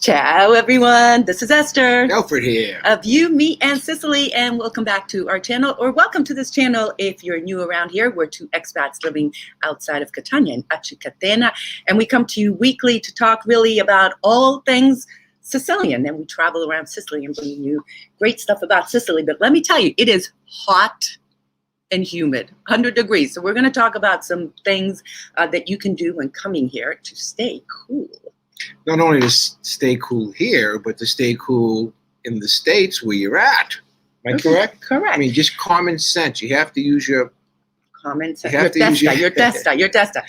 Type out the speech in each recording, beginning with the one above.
Ciao, everyone. This is Esther. Alfred here. Of You, Me, and Sicily, and welcome back to our channel, or welcome to this channel if you're new around here. We're two expats living outside of Catania in Aci Trezza, and we come to you weekly to talk really about all things Sicilian, and we travel around Sicily and bring you great stuff about Sicily. But let me tell you, it is hot and humid, 100 degrees. So we're going to talk about some things that you can do when coming here to stay cool. Not only to stay cool here, but to stay cool in the States where you're at. Am I correct? Correct. I mean, just common sense. You have to use your common sense. Your testa.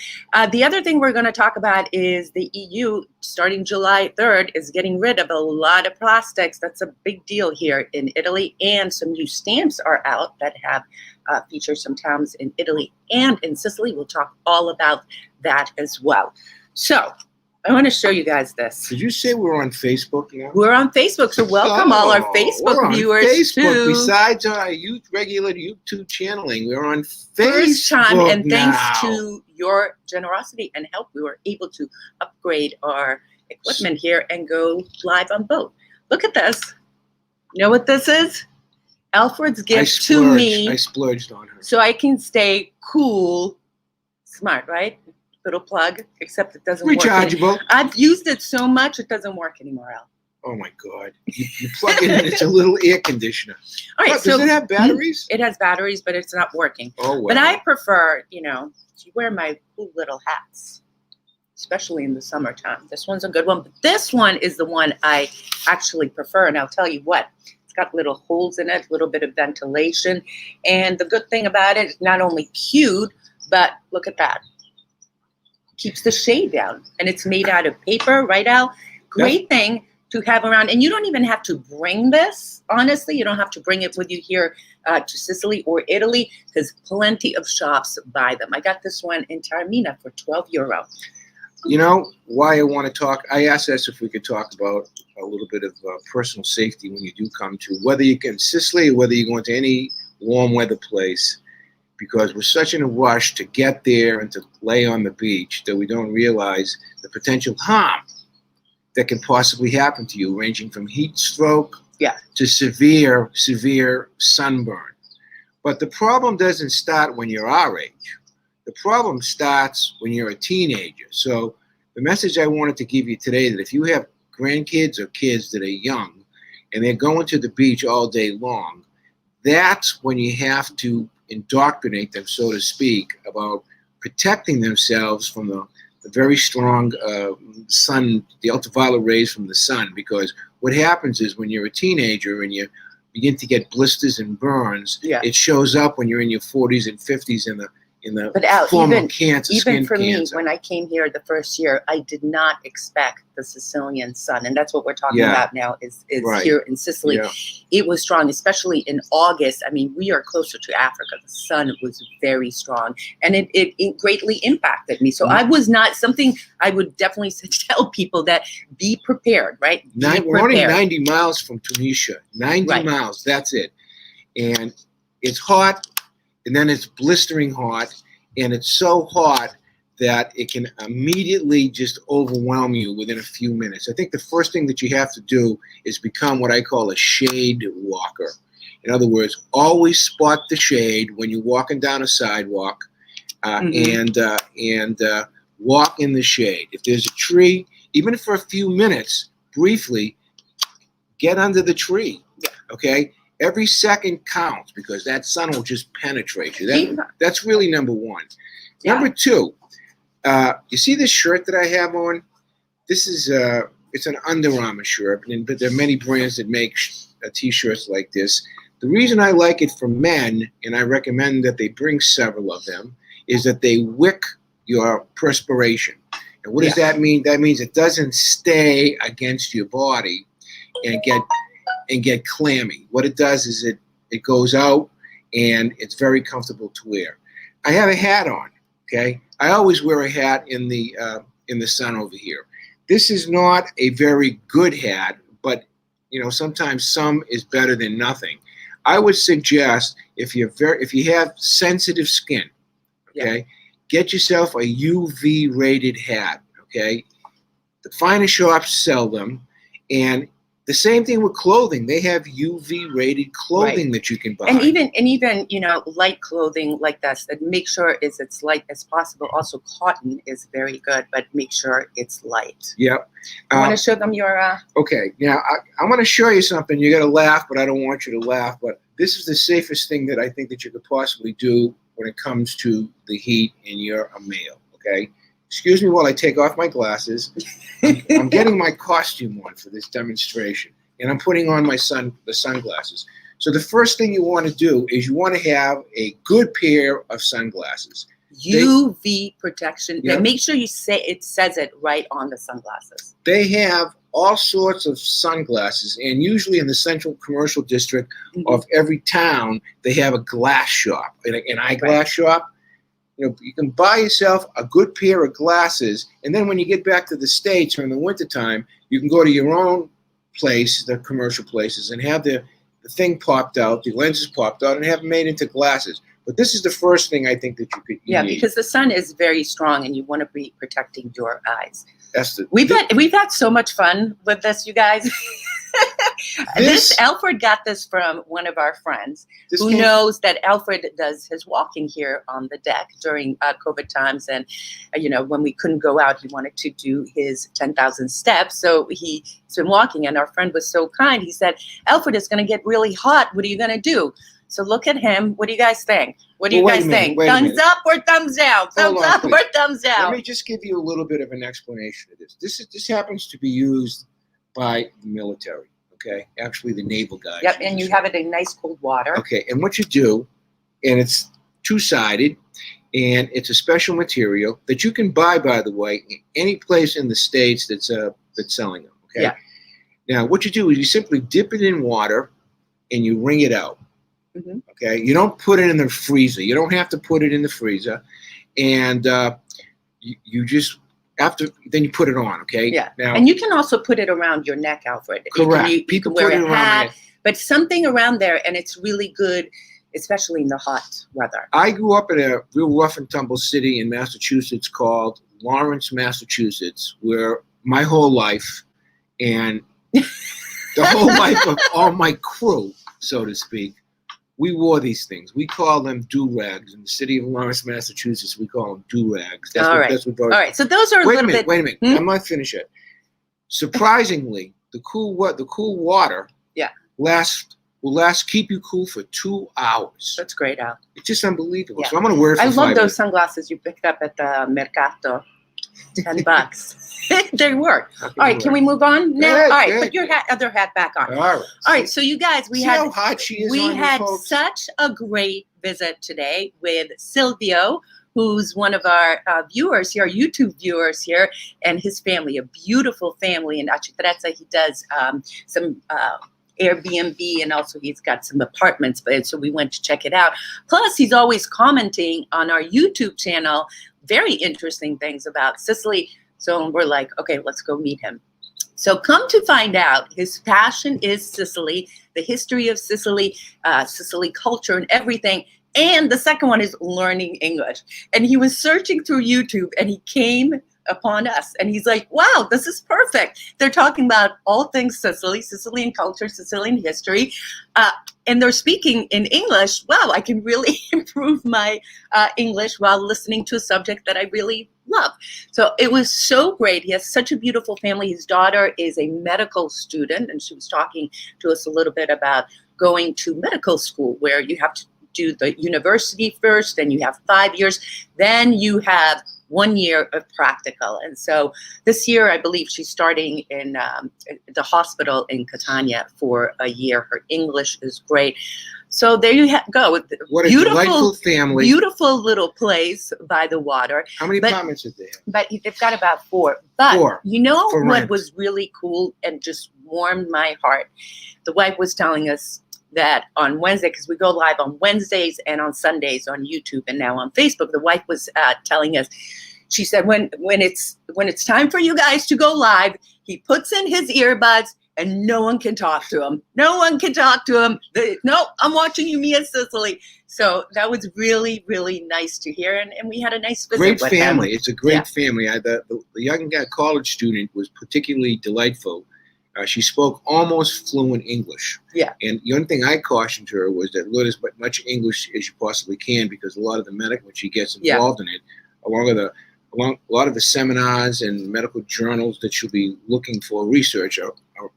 The other thing we're going to talk about is the EU, starting July 3rd, is getting rid of a lot of plastics. That's a big deal here in Italy. And some new stamps are out that have featured some towns in Italy and in Sicily. We'll talk all about that as well. So I want to show you guys this. Did you say we're on Facebook now? We're on Facebook, so welcome all our Facebook viewers too. Besides our regular YouTube channeling, we're on Facebook First time, and now. thanks to your generosity and help, we were able to upgrade our equipment here and go live on both. Look at this. You know what this is? Alfred's gift to me. I splurged on her. So I can stay cool. Smart, right? Little plug, except it doesn't rechargeable. Work. I've used it so much it doesn't work anymore, Al. Oh my God! You plug it in, it's a little air conditioner. All right, so does it have batteries? It has batteries, but it's not working. Oh well. But I prefer, to wear my cool little hats, especially in the summertime. This one's a good one, but this one is the one I actually prefer, and I'll tell you what. It's got little holes in it, a little bit of ventilation, and the good thing about it is not only cute, but look at that. Keeps the shade down, and it's made out of paper, right, Al? Great thing to have around, and you don't even have to bring this. Honestly, you don't have to bring it with you here to Sicily or Italy, because plenty of shops buy them. I got this one in Taormina for €12. You know why I want to talk? I asked us if we could talk about a little bit of personal safety when you do come to, whether you can Sicily or whether you go into any warm weather place. Because we're such in a rush to get there and to lay on the beach that we don't realize the potential harm that can possibly happen to you, ranging from heat stroke to severe sunburn. But the problem doesn't start when you're our age. The problem starts when you're a teenager. So the message I wanted to give you today, that if you have grandkids or kids that are young and they're going to the beach all day long, that's when you have to indoctrinate them, so to speak, about protecting themselves from the very strong sun, the ultraviolet rays from the sun. Because what happens is when you're a teenager and you begin to get blisters and burns, it shows up when you're in your 40s and 50s in the form of cancer, even for cancer. Me, when I came here the first year, I did not expect the Sicilian sun, and that's what we're talking about now. Is right. Here in Sicily, it was strong, especially in August. I mean, we are closer to Africa. The sun was very strong, and it greatly impacted me. So I was not something I would definitely tell people that be prepared. Right, we're only 90 miles from Tunisia. 90 miles. That's it, and it's hot. And then it's blistering hot, and it's so hot that it can immediately just overwhelm you within a few minutes. I think the first thing that you have to do is become what I call a shade walker. In other words, always spot the shade when you're walking down a sidewalk, and walk in the shade. If there's a tree, even for a few minutes, briefly, get under the tree, okay? Every second counts, because that sun will just penetrate you. That's really number one. Number two, you see this shirt that I have on? This is it's an Under Armour shirt, but there are many brands that make T-shirts like this. The reason I like it for men, and I recommend that they bring several of them, is that they wick your perspiration. And what does that mean? That means it doesn't stay against your body and get clammy. What it does is it goes out, and it's very comfortable to wear. I have a hat on, okay? I always wear a hat in the sun over here. This is not a very good hat, but sometimes some is better than nothing. I would suggest if you have sensitive skin, okay, get yourself a UV rated hat, okay? The finest shops sell them, And the same thing with clothing. They have UV rated clothing that you can buy. And even you know, light clothing like this, and make sure is it's light as possible. Also, cotton is very good, but make sure it's light. Yep. You want to show them your? Okay. Now I'm going to show you something. You're going to laugh, but I don't want you to laugh. But this is the safest thing that I think that you could possibly do when it comes to the heat, and you're a male. Okay. Excuse me while I take off my glasses. I'm getting my costume on for this demonstration, and I'm putting on the sunglasses. So the first thing you want to do is you want to have a good pair of sunglasses. UV protection. Yep. And make sure you say it says it right on the sunglasses. They have all sorts of sunglasses, and usually in the central commercial district of every town, they have a glass shop, an eyeglass shop. You know, you can buy yourself a good pair of glasses, and then when you get back to the States or in the wintertime, you can go to your own place, the commercial places, and have the thing popped out, the lenses popped out, and have them made into glasses. But this is the first thing I think that you need. Because the sun is very strong, and you want to be protecting your eyes. We've had so much fun with this, you guys. Alfred got this from one of our friends who knows that Alfred does his walking here on the deck during COVID times. And, you know, when we couldn't go out, he wanted to do his 10,000 steps. So he's been walking, and our friend was so kind. He said, Alfred, it's going to get really hot. What are you going to do? So look at him. What do you guys think? What do you guys think? Thumbs up or thumbs down? Thumbs up or thumbs down? Let me just give you a little bit of an explanation of this. This happens to be used by the military, okay? Actually, the naval guys. Yep, and you have it in nice cold water. Okay, and what you do, and it's two-sided, and it's a special material that you can buy, by the way, in any place in the States that's selling them, okay? Yeah. Now, what you do is you simply dip it in water, and you wring it out. Okay, you don't put it in the freezer. You don't have to put it in the freezer, and you just then you put it on. Okay. Yeah. Now, and you can also put it around your neck, Alfred. Correct. You can wear a hat, but something around there, and it's really good, especially in the hot weather. I grew up in a real rough and tumble city in Massachusetts called Lawrence, Massachusetts, where my whole life and the whole life of all my crew, so to speak, we wore these things. We call them do-rags. In the city of Lawrence, Massachusetts, we call them do-rags. All right. So those are Wait a minute. I'm not finished yet. Surprisingly, the cool water will keep you cool for 2 hours. That's great, Al. It's just unbelievable. Yeah. So I'm going to wear it for 5 minutes. I love those sunglasses you picked up at the Mercato. $10. They work. All right, can we move on now? All right, put your other hat back on. All right. So you guys, we how hot she is on had you folks? Such a great visit today with Silvio, who's one of our viewers here, our YouTube viewers here, and his family, a beautiful family in Aci Trezza. He does some Airbnb, and also he's got some apartments, so we went to check it out. Plus, he's always commenting on our YouTube channel very interesting things about Sicily. So we're like, okay, let's go meet him. So come to find out, his passion is Sicily, the history of Sicily, Sicily culture and everything. And the second one is learning English. And he was searching through YouTube, and he came upon us, and he's like, wow, this is perfect. They're talking about all things Sicily, Sicilian culture, Sicilian history, and they're speaking in English. Wow, I can really improve my English while listening to a subject that I really love. So it was so great. He has such a beautiful family. His daughter is a medical student, and she was talking to us a little bit about going to medical school, where you have to do the university first, then you have 5 years, then you have 1 year of practical. And so this year, I believe she's starting in the hospital in Catania for a year. Her English is great. So there you go. What a delightful family. Beautiful little place by the water. How many apartments did they have? But they've got about 4. But you know what was really cool and just warmed my heart? The wife was telling us that on Wednesday, because we go live on Wednesdays and on Sundays on YouTube and now on Facebook, the wife was telling us, she said, when it's time for you guys to go live, he puts in his earbuds and no one can talk to him. No one can talk to him. No, I'm watching you, Mia Sicily. So that was really, really nice to hear. And we had a nice visit with them. Great family. It's a great family. The young college student was particularly delightful. She spoke almost fluent English. Yeah. And the only thing I cautioned her was that learn as much English as you possibly can, because a lot of the medical, when she gets involved in it, a lot of the seminars and medical journals that she'll be looking for research are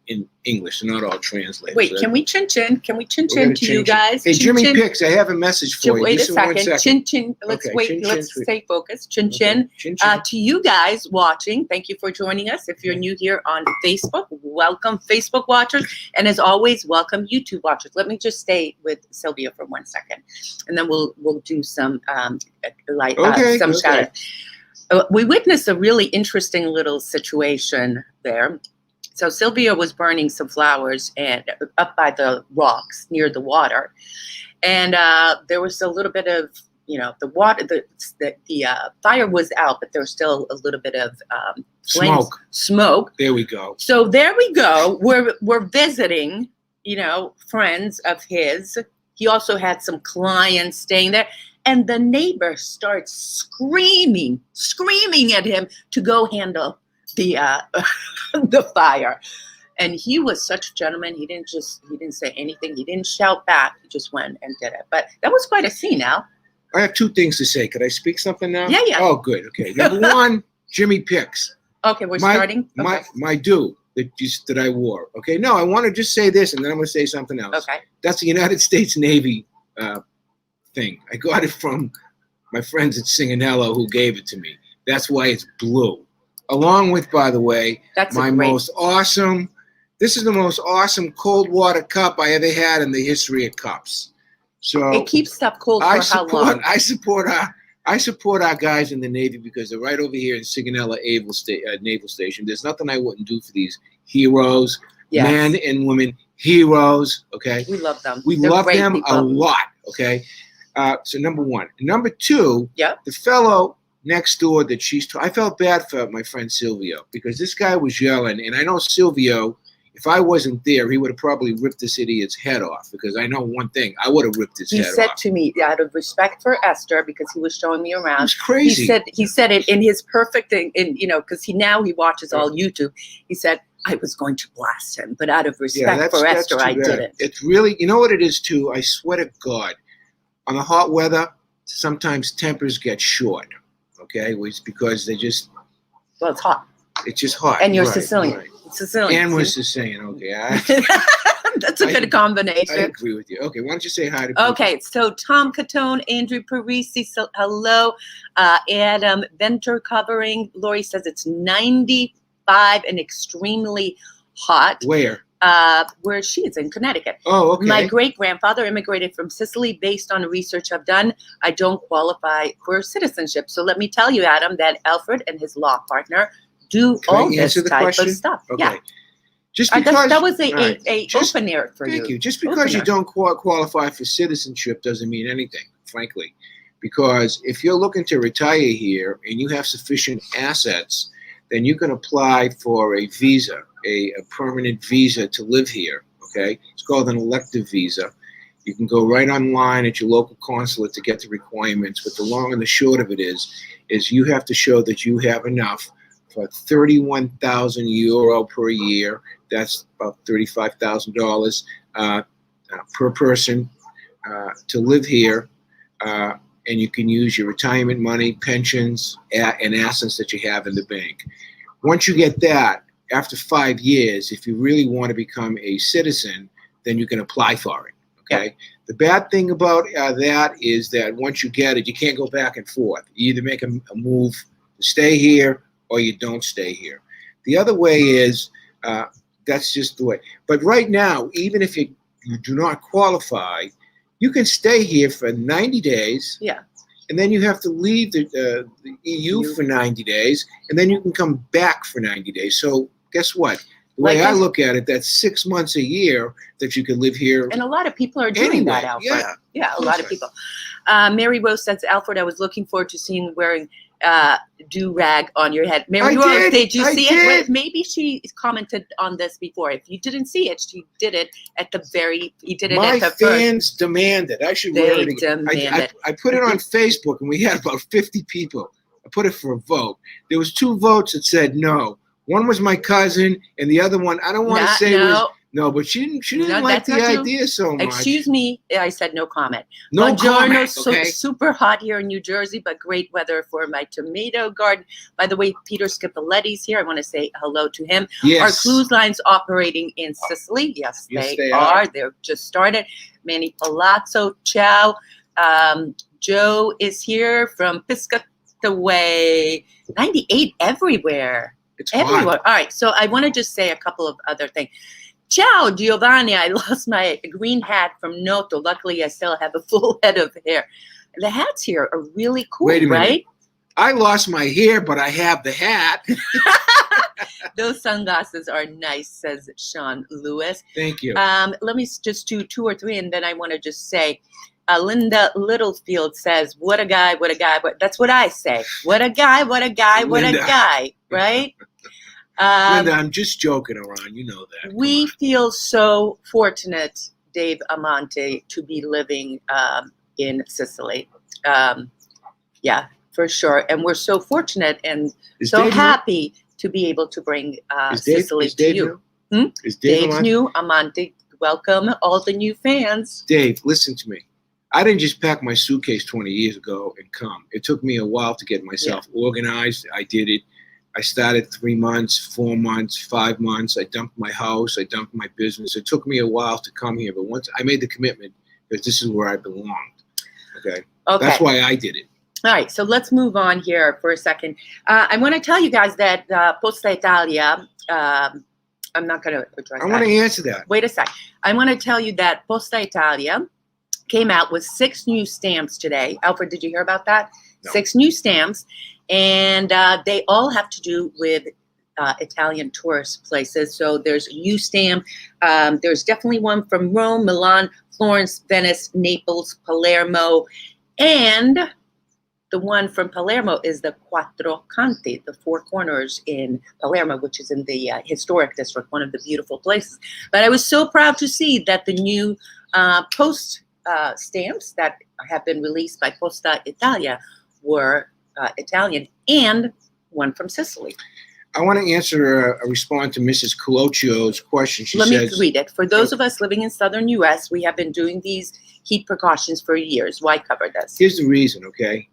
in English. They're not all translated. Wait, So can we chin chin? Can we chin chin to you guys? Hey, Chin Jimmy chin. Picks, I have a message for you. Wait Just a in 1 second. Chin chin. Let's Okay, wait. chin, Let's chin, stay focused. Chin chin. Okay, chin, chin. To you guys watching, thank you for joining us. If you're new here on Facebook, welcome Facebook watchers. And as always, welcome YouTube watchers. Let me just stay with Sylvia for 1 second, and then we'll do some some shout outs. We witnessed a really interesting little situation there. So Sylvia was burning some flowers and up by the rocks near the water, and there was a little bit of, the water. The fire was out, but there was still a little bit of smoke. There we go. So there we go. We're visiting, friends of his. He also had some clients staying there. And the neighbor starts screaming at him to go handle the the fire. And he was such a gentleman. He didn't say anything. He didn't shout back. He just went and did it. But that was quite a scene, Al. I have 2 things to say. Could I speak something now? Yeah. Oh, good. Okay. Number 1, Jimmy Picks. Okay, we're starting. Okay. My do that I wore. Okay. No, I want to just say this, and then I'm going to say something else. Okay. That's the United States Navy thing. I got it from my friends at Singanello who gave it to me. That's why it's blue. Along with, by the way, this is the most awesome cold water cup I ever had in the history of cups. So it keeps stuff cold for how long? I support our guys in the Navy because they're right over here in Sigonella Naval Station. There's nothing I wouldn't do for these heroes, men and women, heroes. Okay, we love them. We love them a lot. Okay, so number 1. Number 2, the fellow next door that I felt bad for my friend Silvio, because this guy was yelling, and I know Silvio, if I wasn't there, he would have probably ripped this idiot's head off, because I know one thing, I would have ripped his head off. He said to me, out of respect for Esther, because he was showing me around. It's crazy. He said it in his perfect thing, because he watches all YouTube. He said, I was going to blast him, but out of respect for Esther, I didn't. It's really, you know what it is too? I swear to God, on the hot weather, sometimes tempers get short. Okay, it's because they just. Well, it's hot. It's just hot. And you're Sicilian. Right. Sicilian. And we're Sicilian. Okay. That's a good combination. I agree with you. Okay, why don't you say hi to people? Okay, so Tom Catone, Andrew Parisi, so hello. Adam Venter covering. Lori says it's 95 and extremely hot. Where? Where she is in Connecticut. Oh, okay. My great-grandfather immigrated from Sicily. Based on the research I've done, I don't qualify for citizenship. So let me tell you, Adam, that Alfred and his law partner do all this type of stuff. Okay. Yeah. Just because that was a open air for you. Thank you. Just because you don't qualify for citizenship doesn't mean anything, frankly. Because if you're looking to retire here and you have sufficient assets, then you can apply for a visa, a permanent visa to live here, okay? It's called an elective visa. You can go right online at your local consulate to get the requirements, but the long and the short of it is you have to show that you have enough for 31,000 euro per year. That's about $35,000 per person to live here, and you can use your retirement money, pensions, and assets that you have in the bank. Once you get that, after 5 years, if you really want to become a citizen, then you can apply for it. Okay. Yeah. The bad thing about that is that once you get it, you can't go back and forth. You either make a move to stay here or you don't stay here. The other way is that's just the way. But right now, even if you do not qualify, you can stay here for 90 days. Yeah. And then you have to leave the EU for 90 days, and then you can come back for 90 days. So guess what? The way I look at it, that's 6 months a year that you can live here. And a lot of people are doing that, Alfred. Yeah, a lot of people. Mary Rose says, Alfred, I was looking forward to seeing wearing do-rag on your head. Mary Rose, did you see it? Well, maybe she commented on this before. If you didn't see it, she did it at the very, he did it My at the fans demanded. I should wear it again. I put it on Facebook, and we had about 50 people. I put it for a vote. There was 2 votes that said no. One was my cousin, and the other one, I don't want to say was, no, but she didn't like the idea so much. Excuse me, I said no comment. No Buongiorno, comment, okay? super hot here in New Jersey, but great weather for my tomato garden. By the way, Peter Scipiletti's here. I want to say hello to him. Yes. Our cruise line's operating in Sicily. Yes, they are. They're just started. Manny Palazzo, ciao. Joe is here from Piscataway. 98 everywhere. It's everywhere. hot. All right, so I want to just say a couple of other things. Ciao, Giovanni. I lost my green hat from Noto. Luckily, I still have a full head of hair. The hats here are really cool, Wait a minute. right? I lost my hair, but I have the hat. Those sunglasses are nice, says Sean Lewis. Thank you. Let me just do 2 or 3, and then I want to just say, Linda Littlefield says, what a guy, what a guy. That's what I say. What a guy, what a guy, what a guy, right? Linda, I'm just joking around. You know that. We feel so fortunate, Dave Amante, to be living in Sicily. Yeah, for sure. And we're so fortunate and happy to be able to bring Sicily to you. Is Dave Dave's new, Amante. Welcome all the new fans. Dave, listen to me. I didn't just pack my suitcase 20 years ago and come. It took me a while to get myself organized. I did it. I started 3 months, 4 months, 5 months. I dumped my house. I dumped my business. It took me a while to come here. But once I made the commitment that this is where I belonged. Okay. That's why I did it. All right. So let's move on here for a second. I want to tell you guys that Posta Italia, I'm not going to address that. I want to answer that. Wait a sec. I want to tell you that Posta Italia came out with 6 new stamps today. Alfred, did you hear about that? No. 6 new stamps. And they all have to do with Italian tourist places. So there's a new stamp. There's definitely one from Rome, Milan, Florence, Venice, Naples, Palermo. And the one from Palermo is the Quattro Canti, the 4 corners in Palermo, which is in the historic district, one of the beautiful places. But I was so proud to see that the new post stamps that have been released by Posta Italia were Italian, and one from Sicily. I want to respond to Mrs. Colocchio's question. She says, let me read it. For those of us living in southern U.S., we have been doing these heat precautions for years. Why cover this? Here's the reason, okay?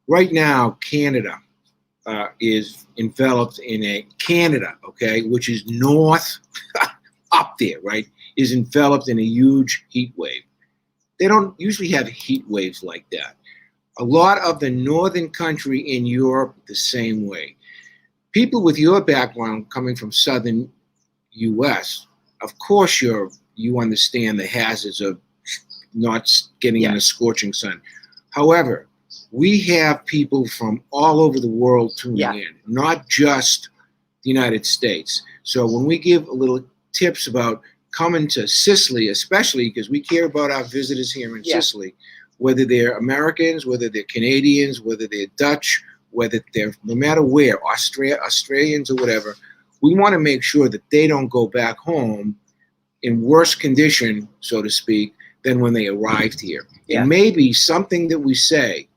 Right now, Canada is enveloped in Canada, okay, which is north, up there, right, is enveloped in a huge heat wave. They don't usually have heat waves like that. A lot of the northern country in Europe, the same way. People with your background coming from southern U.S., of course you understand the hazards of not getting in the scorching sun. However, we have people from all over the world tuning in, not just the United States. So when we give a little tips about coming to Sicily, especially because we care about our visitors here in Sicily, whether they're Americans, whether they're Canadians, whether they're Dutch, whether they're no matter where, Australians or whatever, we want to make sure that they don't go back home in worse condition, so to speak, than when they arrived here. And maybe something that we say,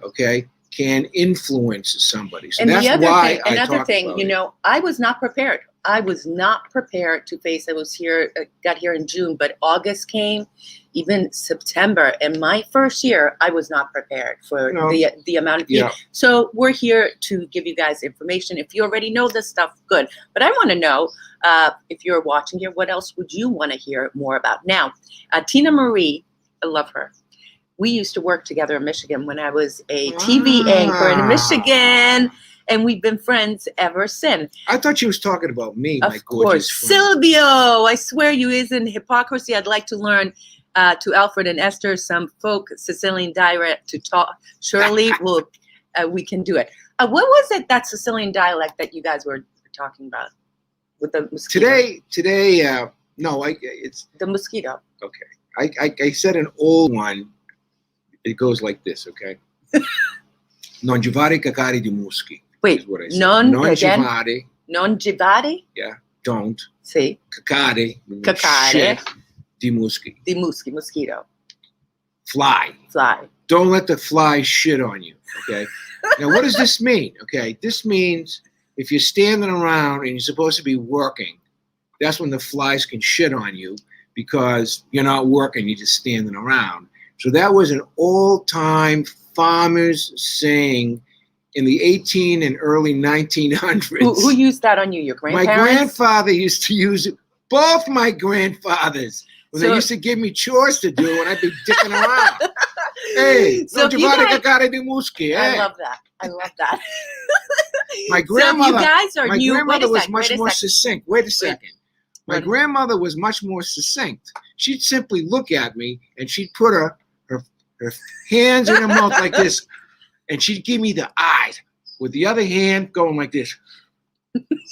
okay, can influence somebody. So and that's why I another talk thing, about you know, I was not prepared. I was not prepared to face. I was here, got here in June, but August came, even September, and my first year, I was not prepared for the amount of heat. So we're here to give you guys information. If you already know this stuff, good. But I want to know, if you're watching here, what else would you want to hear more about? Now, Tina Marie, I love her. We used to work together in Michigan when I was a TV anchor in Michigan. And we've been friends ever since. I thought you was talking about me, my gorgeous friend. Of course. Silvio, I swear you isn't hypocrisy. I'd like to learn to Alfred and Esther some folk Sicilian dialect to talk. Surely we can do it. What was it, that Sicilian dialect that you guys were talking about with the mosquito? Today, no, it's the mosquito. Okay. I said an old one. It goes like this, okay? Non givare cacari di muschi. Wait, non givare. Non givare? Yeah, don't. Sì. Cacare. Cacare. Di muschi. Di muschi, mosquito. Fly. Don't let the fly shit on you, okay? Now, what does this mean? Okay, this means if you're standing around and you're supposed to be working, that's when the flies can shit on you because you're not working, you're just standing around. So that was an old-time farmer's saying in the 18 and early 1900s. Who used that on you? Your grandparents? My grandfather used to use it. Both my grandfathers. When they used to give me chores to do and I'd be dicking around. Hey, so no I love that. I love that. My grandmother, so you guys are my new. grandmother was much more succinct. Wait a second. My Wait. grandmother was much more succinct. She'd simply look at me and she'd put her hands in her mouth like this, and she'd give me the eyes with the other hand going like this.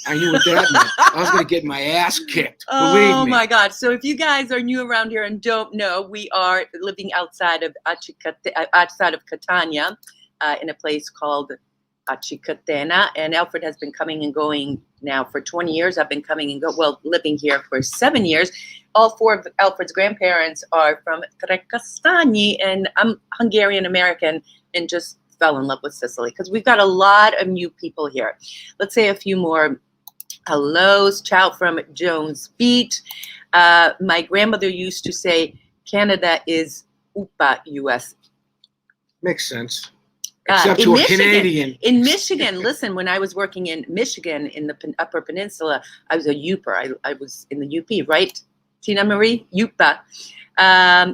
I knew what that meant. I was going to get my ass kicked. Believe me. Oh my God. So if you guys are new around here and don't know, we are living outside of Catania in a place called Aci Trezza. And Alfred has been coming and going now for 20 years. I've been coming and living here for 7 years. All four of Alfred's grandparents are from Trecastani, and I'm Hungarian American and just fell in love with Sicily because we've got a lot of new people here. Let's say a few more hellos. Ciao from Jones Beach. My grandmother used to say Canada is UPA, US. Makes sense. Except to a Canadian. In Michigan, listen, when I was working in Michigan in the Upper Peninsula, I was a Uper. I was in the UP, right? Tina Marie? UPA.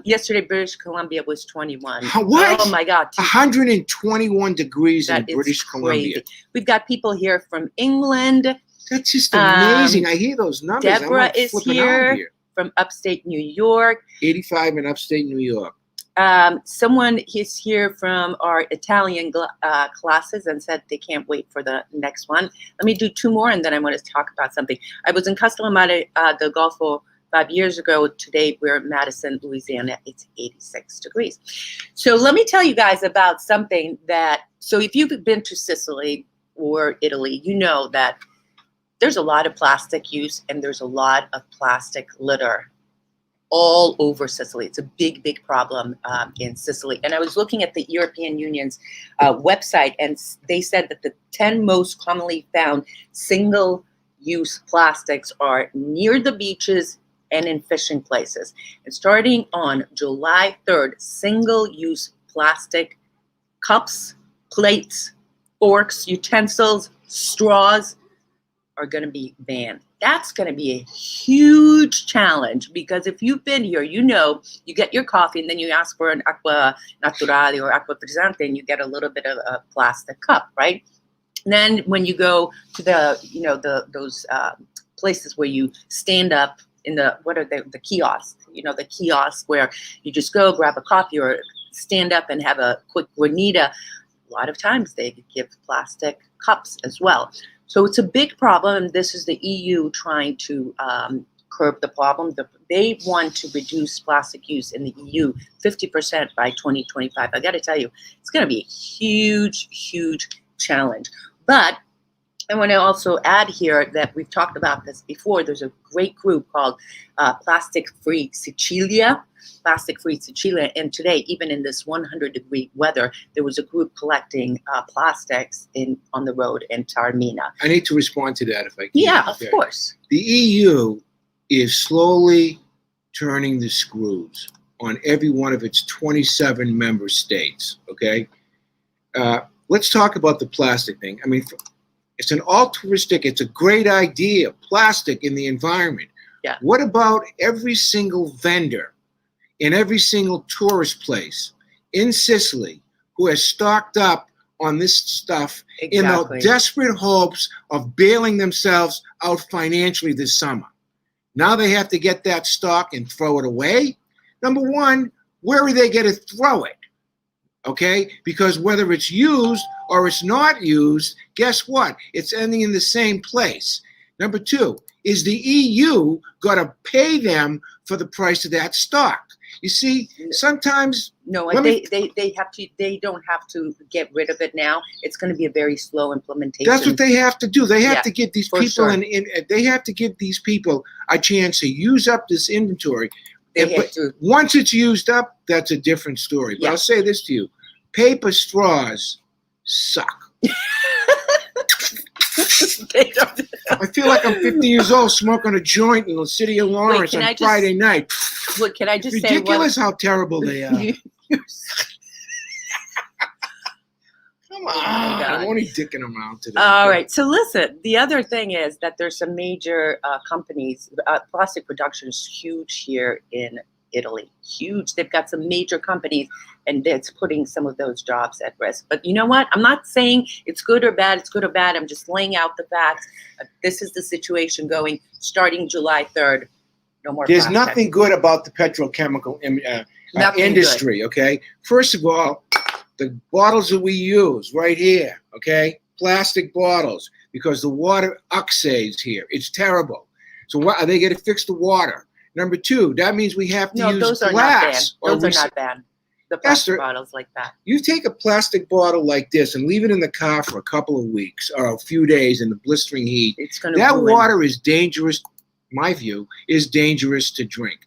Yesterday, British Columbia was 21. What? Oh my God. 121 degrees in British Columbia. We've got people here from England. That's just amazing. I hear those numbers. Deborah is here from upstate New York. 85 in upstate New York. Someone is here from our Italian classes and said they can't wait for the next one. Let me do two more and then I want to talk about something. I was in Castellamare del Golfo 5 years ago. Today we're in Madison, Louisiana. It's 86 degrees. So let me tell you guys about something so if you've been to Sicily or Italy, you know that there's a lot of plastic use and there's a lot of plastic litter all over Sicily. It's a big, big problem in Sicily. And I was looking at the European Union's website, and they said that the 10 most commonly found single-use plastics are near the beaches and in fishing places. And starting on July 3rd, single-use plastic cups, plates, forks, utensils, straws are going to be banned. That's going to be a huge challenge because if you've been here, you know, you get your coffee and then you ask for an acqua naturale or acqua frizzante and you get a little bit of a plastic cup, right? And then when you go to those places where you stand up in the kiosks, the kiosk where you just go grab a coffee or stand up and have a quick granita. A lot of times they give plastic cups as well. So it's a big problem, and this is the EU trying to curb the problem. They want to reduce plastic use in the EU 50% by 2025. I got to tell you, it's going to be a huge, huge challenge. But I want to also add here that we've talked about this before. There's a great group called Plastic Free Sicilia. And today, even in this 100-degree weather, there was a group collecting plastics on the road in Taormina. I need to respond to that if I can. Yeah, of course. The EU is slowly turning the screws on every one of its 27 member states, okay? Let's talk about the plastic thing. I mean, it's an altruistic, it's a great idea, plastic in the environment. Yeah. What about every single vendor in every single tourist place in Sicily who has stocked up on this stuff in the desperate hopes of bailing themselves out financially this summer? Now they have to get that stock and throw it away. Number one, where are they going to throw it? Okay, because whether it's used or it's not used, guess what? It's ending in the same place. Number two, is the EU going to pay them for the price of that stock? You see, sometimes they don't have to get rid of it now. It's going to be a very slow implementation. That's what they have to do. They have to give these people they have to give these people a chance to use up this inventory. Once it's used up, that's a different story. But I'll say this to you. Paper straws suck. They don't. I feel like I'm 50 years old smoking a joint in the city of Lawrence can on I just- Friday night. Look, can I just say Ridiculous how terrible they are. Come on. my God. I'm only dicking around today. All right. So listen, the other thing is that there's some major companies. Plastic production is huge here in Italy. Huge. They've got some major companies, and it's putting some of those jobs at risk. But you know what? I'm not saying it's good or bad. It's good or bad. I'm just laying out the facts. This is the situation going starting July 3rd. No more. There's plastic. nothing good about the petrochemical Nothing industry, okay? First of all, the bottles that we use right here, okay? Plastic bottles, because the water oxides here. It's terrible. So what, are they going to fix the water? Number two, that means we have to No, use those are glass. not banned. Those are not banned. The plastic Esther, bottles like that. You take a plastic bottle like this and leave it in the car for a couple of weeks or a few days in the blistering heat. It's going to That ruin. water is dangerous, my view, is dangerous to drink.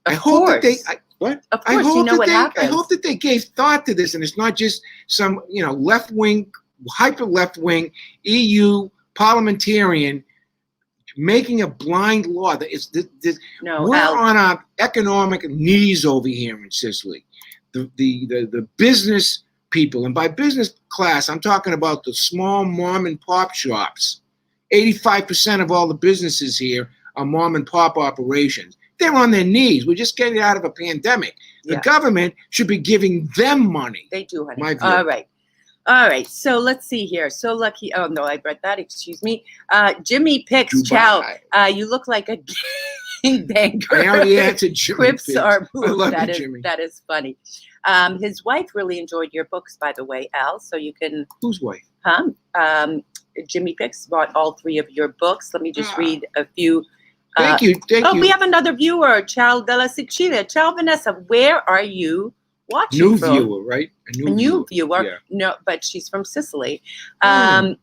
Of I hope that course. what? Of I course, hope you know that what they, happens. I hope that they gave thought to this, and it's not just some, left-wing, hyper-left-wing EU parliamentarian making a blind law. That it's No, we're Al, on our economic knees over here in Sicily. The business people, and by business class, I'm talking about the small mom and pop shops. 85% of all the businesses here are mom and pop operations. They're on their knees. We're just getting out of a pandemic. The Yeah. government should be giving them money. they do, honey. My view. All right. All right. So let's see here. So lucky. Oh, no, I read that. Excuse me. Jimmy Picks. Ciao. Dubai. You look like a gangbanger. I already answered Jimmy. Crips Picks. are I love that you, is Jimmy. that is funny. His wife really enjoyed your books, by the way, Al. So you can, Whose wife? Jimmy Picks bought all 3 of your books. Let me just read a few. Thank you. Thank you. We have another viewer, Ciao della Sicilia. Ciao, Vanessa. Where are you watching New from? viewer, right? A new viewer. Yeah. No, but she's from Sicily. Mm.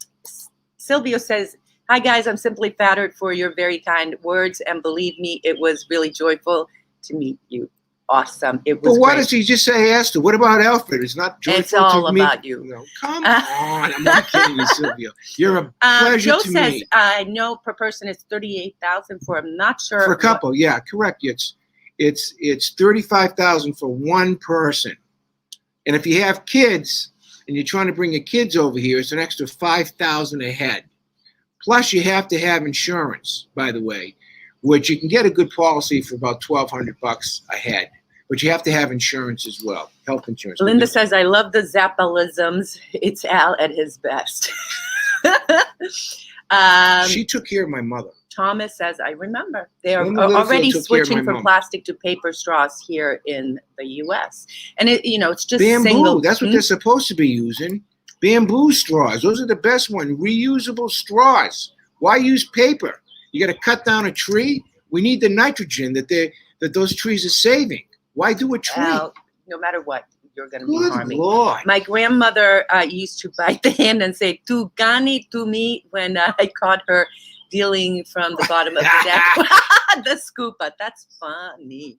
Silvio says, "Hi guys, I'm simply flattered for your very kind words, and believe me, it was really joyful to meet you. Awesome. It was But why great. does he just say Esther? What about Alfred? It's not joyful It's all to me. about you. No, come on. I'm not kidding you, Silvio. You're a pleasure Joe to says, me. I know per person it's 38,000 for, I'm not sure. For a couple, yeah, correct. It's 35,000 for one person. And if you have kids and you're trying to bring your kids over here, it's an extra 5,000 a head. Plus, you have to have insurance, by the way, which you can get a good policy for about $1,200 a head. But you have to have insurance as well, health insurance. Linda says, I love the Zappalisms. It's Al at his best. She took care of my mother. Thomas says, I remember. They are Linda Littlefield already took care of switching my from mom. plastic to paper straws here in the U.S. And it's just Bamboo, single. that's what they're supposed to be using. Bamboo straws, those are the best ones. Reusable straws. Why use paper? You got to cut down a tree. We need the nitrogen that those trees are saving. Why do a tree? Al, no matter what, you're going to be Good harming. Lord. My grandmother used to bite the hand and say, "Tu gani, tu me," when I caught her dealing from the bottom of the deck. The scuba. That's funny.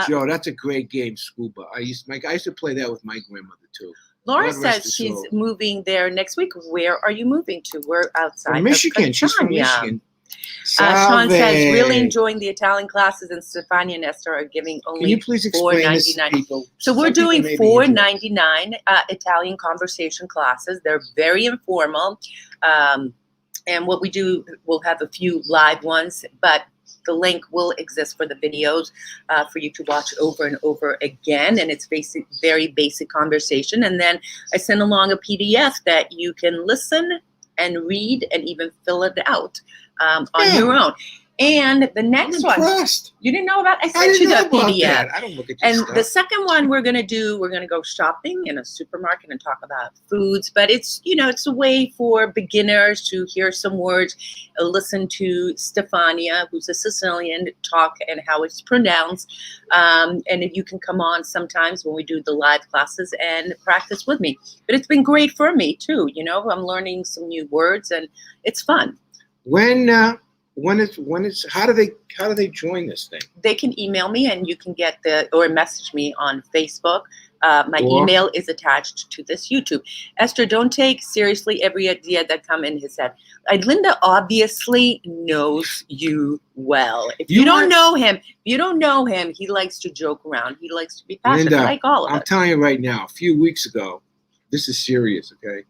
Joe, that's a great game, scuba. I used to play that with my grandmother too. Laura God rest says her she's soul. moving there next week. Where are you moving to? We're outside From Michigan. of She's from Catania. Michigan. Sean says, Salve. really enjoying the Italian classes, and Stefania and Esther are giving Can only you please explain this to $4.99. people? So we're Some people doing may be interested. $4.99 Italian conversation classes. They're very informal. And what we do, we'll have a few live ones, but the link will exist for the videos for you to watch over and over again. And it's very basic conversation. And then I send along a PDF that you can listen and read and even fill it out on your own. And the next one, Impressed. you didn't know about? I I sent you didn't the know about PDF. that. I don't look at this And stuff. the second one we're going to go shopping in a supermarket and talk about foods. But it's, it's a way for beginners to hear some words, listen to Stefania, who's a Sicilian, talk and how it's pronounced. And if you can come on sometimes when we do the live classes and practice with me. But it's been great for me too. I'm learning some new words and it's fun. How do they join this thing? They can email me and you can get or message me on Facebook. My Or- email is attached to this YouTube. Esther, don't take seriously every idea that come in his head. Linda obviously knows you well. If you don't know him, he likes to joke around. He likes to be passionate, Linda, like all of I'm us. telling you right now, a few weeks ago, this is serious, okay?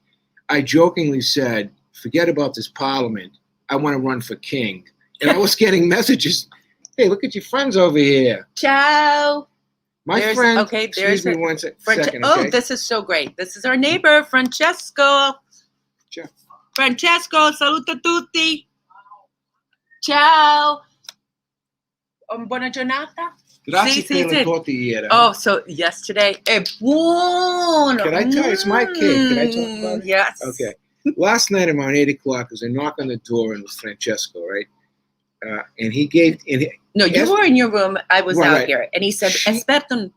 I jokingly said, forget about this parliament. I want to run for king. And I was getting messages, hey, look at your friends over here. Ciao. My There's- friend, okay, excuse there's me one second, Oh, okay? this is so great. This is our neighbor, Francesco. Ciao. Francesco, saluta tutti. Ciao. Buona giornata. Grazie Sì, per sì. la tortigliera. Oh, so yesterday, buono. Can I tell you, it's my cake. Can I talk about it? Yes. Okay. Last night around 8 o'clock, there's a knock on the door, and it was Francesco, right? And he gave, and he, No, you Yes. were in your room. I was Right, out right. here. And he said, She- aspetta.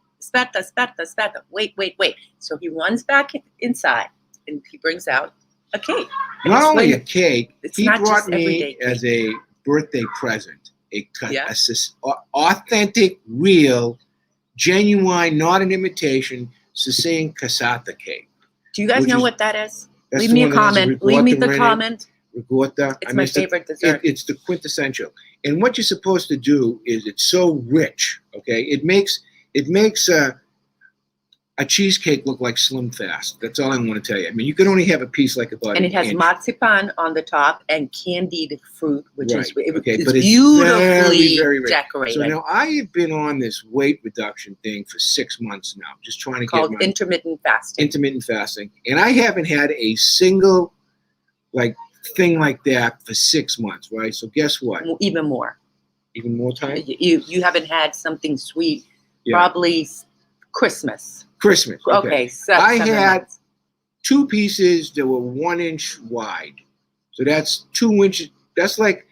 Wait. So he runs back inside and he brings out a cake. And not only a explain- cake, it's he not brought just everyday me cake. as a birthday present, Yeah. authentic, real, genuine, not an imitation, Sicilian cassata cake. Do you guys which know is- what that is? That's Leave the me a one that has comment. Leave me ricotta the in it, comment. ricotta. It's my favorite dessert. It's the quintessential. And what you're supposed to do is it's so rich, okay? It makes a cheesecake look like Slim Fast. That's all I want to tell you. I mean, you can only have a piece like about And an it has inch. marzipan on the top and candied fruit, which is Right, okay, it's but it's beautifully very rich. decorated. So now I have been on this weight reduction thing for 6 months now, just trying to called get my intermittent fasting. intermittent fasting, and I haven't had a single thing like that for 6 months, right? So guess what? Even more. Even more time? You haven't had something sweet, Yeah. probably Christmas. Christmas. Okay, I 7 had- months. 2 pieces that were 1 inch wide. So that's 2 inches. That's like,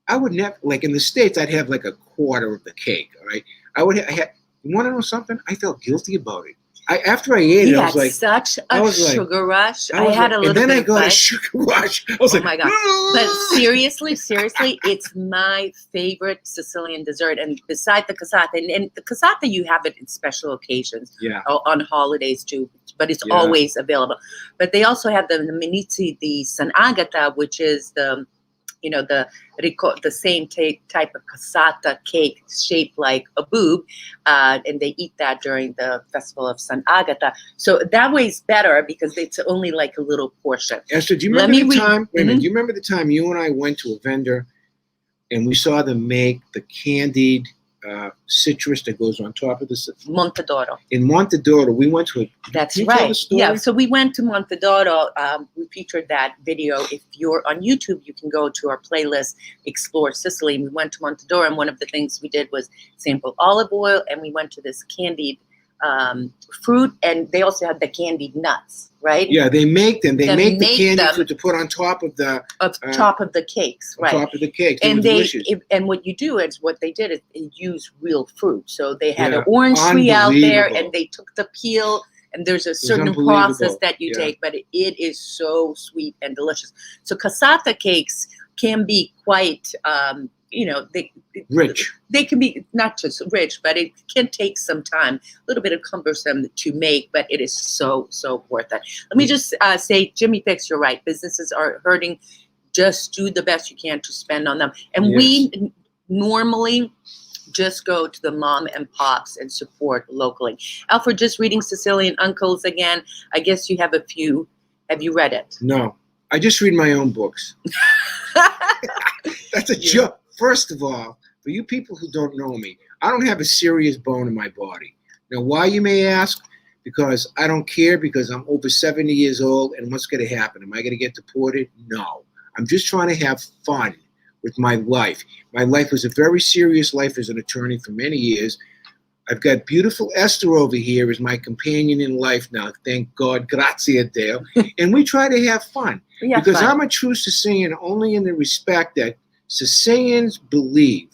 I would never, like in the States, I'd have like a quarter of the cake, all right? I had, you want to know something? I felt guilty about it. After I ate He it, I had was like, such I a was like- sugar rush. I was had like- a little and then bit I of got a bite. sugar rush. I was Oh like, my God. But seriously, it's my favorite Sicilian dessert. And beside the cassata, and the cassata, you have it in special occasions, yeah. on holidays too, but it's Yeah. always available. But they also have the Minizi di San Agata, which is the same type of cassata cake shaped like a boob, and they eat that during the festival of San Agata. So that way it's better because it's only like a little portion. Esther, do you Let remember me the read- time? Wait a minute. Mhm. Do you remember the time you and I went to a vendor and we saw them make the candied citrus that goes on top of the Montedoro. in Montedoro? We went to a. That's Can you tell right. the story? Yeah. So we went to Montedoro. We featured that video. If you're on YouTube, you can go to our playlist, Explore Sicily. We went to Montedoro, and one of the things we did was sample olive oil, and we went to this candied fruit, and they also had the candied nuts, right? Yeah, they make them. They make the make candy them fruit to put on top of the Top of the cakes, right? top of the cake. They And were delicious. and what you do is what they did is they used real fruit. So they had Yeah, an orange tree out there, unbelievable. and they took the peel. And there's a certain unbelievable. process that you Yeah. take, but it is so sweet and delicious. So cassata cakes can be quite, Rich. They can be not just rich, but it can take some time, a little bit of cumbersome to make, but it is so worth it. Let me just say, Jimmy Fix, you're right. Businesses are hurting. Just do the best you can to spend on them. And we normally just go to the mom and pops and support locally. Alfred, just reading Sicilian Uncles again. I guess you have a few. Have you read it? No, I just read my own books. That's a Yeah. joke. First of all, for you people who don't know me, I don't have a serious bone in my body. Now, why, you may ask? Because I don't care, because I'm over 70 years old, and what's going to happen? Am I going to get deported? No. I'm just trying to have fun with my life. My life was a very serious life as an attorney for many years. I've got beautiful Esther over here as my companion in life now. Thank God, grazie a Dio. And we try to have fun. Yeah, Because fun. I'm a true Sicilian only in the respect that Sicilians believe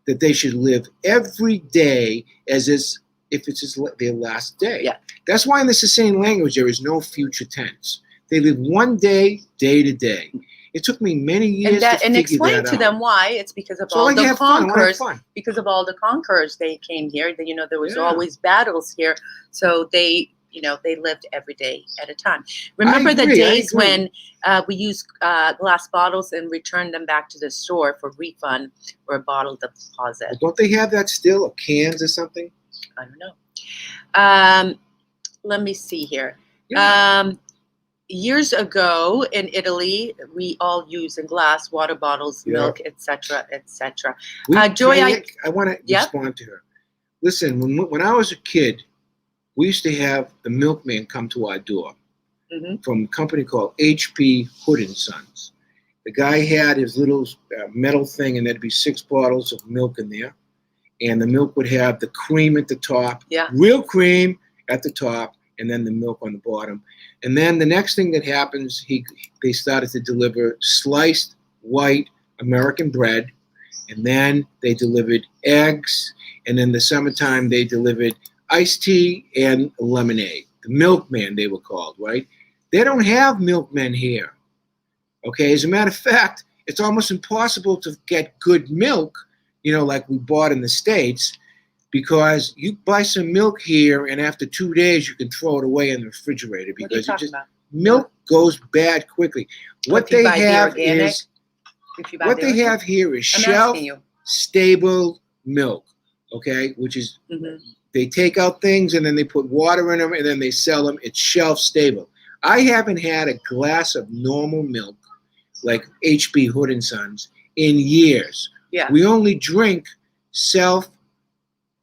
that they should live every day as if it's their last day. Yeah. That's why in the Sicilian language there is no future tense. They live one day, day to day. It took me many years to and figure explain that to out. them why. It's because of So all I the have fun. I want to have conquerors. fun. Because of all the conquerors, they came here. You know, there was Yeah. always battles here, so they, you know, they lived every day at a time. Remember the agree, days when we used glass bottles and returned them back to the store for refund or a bottle deposit? Well, don't they have that still, or cans or something? I don't know. Let me see here. Yeah. Years ago in Italy, we all use in glass water bottles, Yeah. milk, etc., etc. We, Joy, I want to Yep. respond to her. Listen, when I was a kid, we used to have the milkman come to our door from a company called HP Hood and Sons. The guy had his little metal thing, and there'd be 6 bottles of milk in there. And the milk would have the cream at the top, real cream at the top, and then the milk on the bottom. And then the next thing that happens, they started to deliver sliced white American bread, and then they delivered eggs, and in the summertime they delivered iced tea and lemonade. The milkman, they were called, right? They don't have milkmen here. Okay, as a matter of fact, it's almost impossible to get good milk, you know, like we bought in the States, because you buy some milk here and after 2 days you can throw it away in the refrigerator because milk goes bad quickly. What they have is shelf-stable milk, okay, which is they take out things and then they put water in them and then they sell them. It's shelf-stable. I haven't had a glass of normal milk like HB Hood and Sons in years. Yeah. We only drink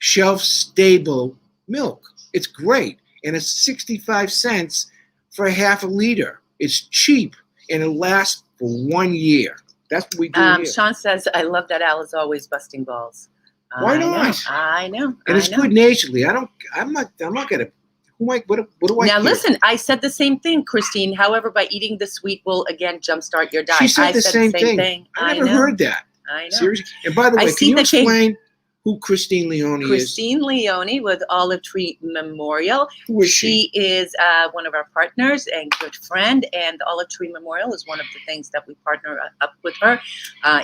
shelf-stable milk. It's great, and it's 65 cents for a half a liter. It's cheap, and it lasts for 1 year. That's what we do here. Sean says, "I love that Al is always busting balls." Why not? I know. And it's good naturedly. I'm not gonna. What do I now care? listen, I said the same thing, Christine. However, by eating the sweet will again jumpstart your diet. She said the same thing. I never heard that. I know. Seriously. And by the way, can you explain who Christine Leone is? Christine Leone with Olive Tree Memorial. Who is she? She is one of our partners and good friend. And the Olive Tree Memorial is one of the things that we partner up with her.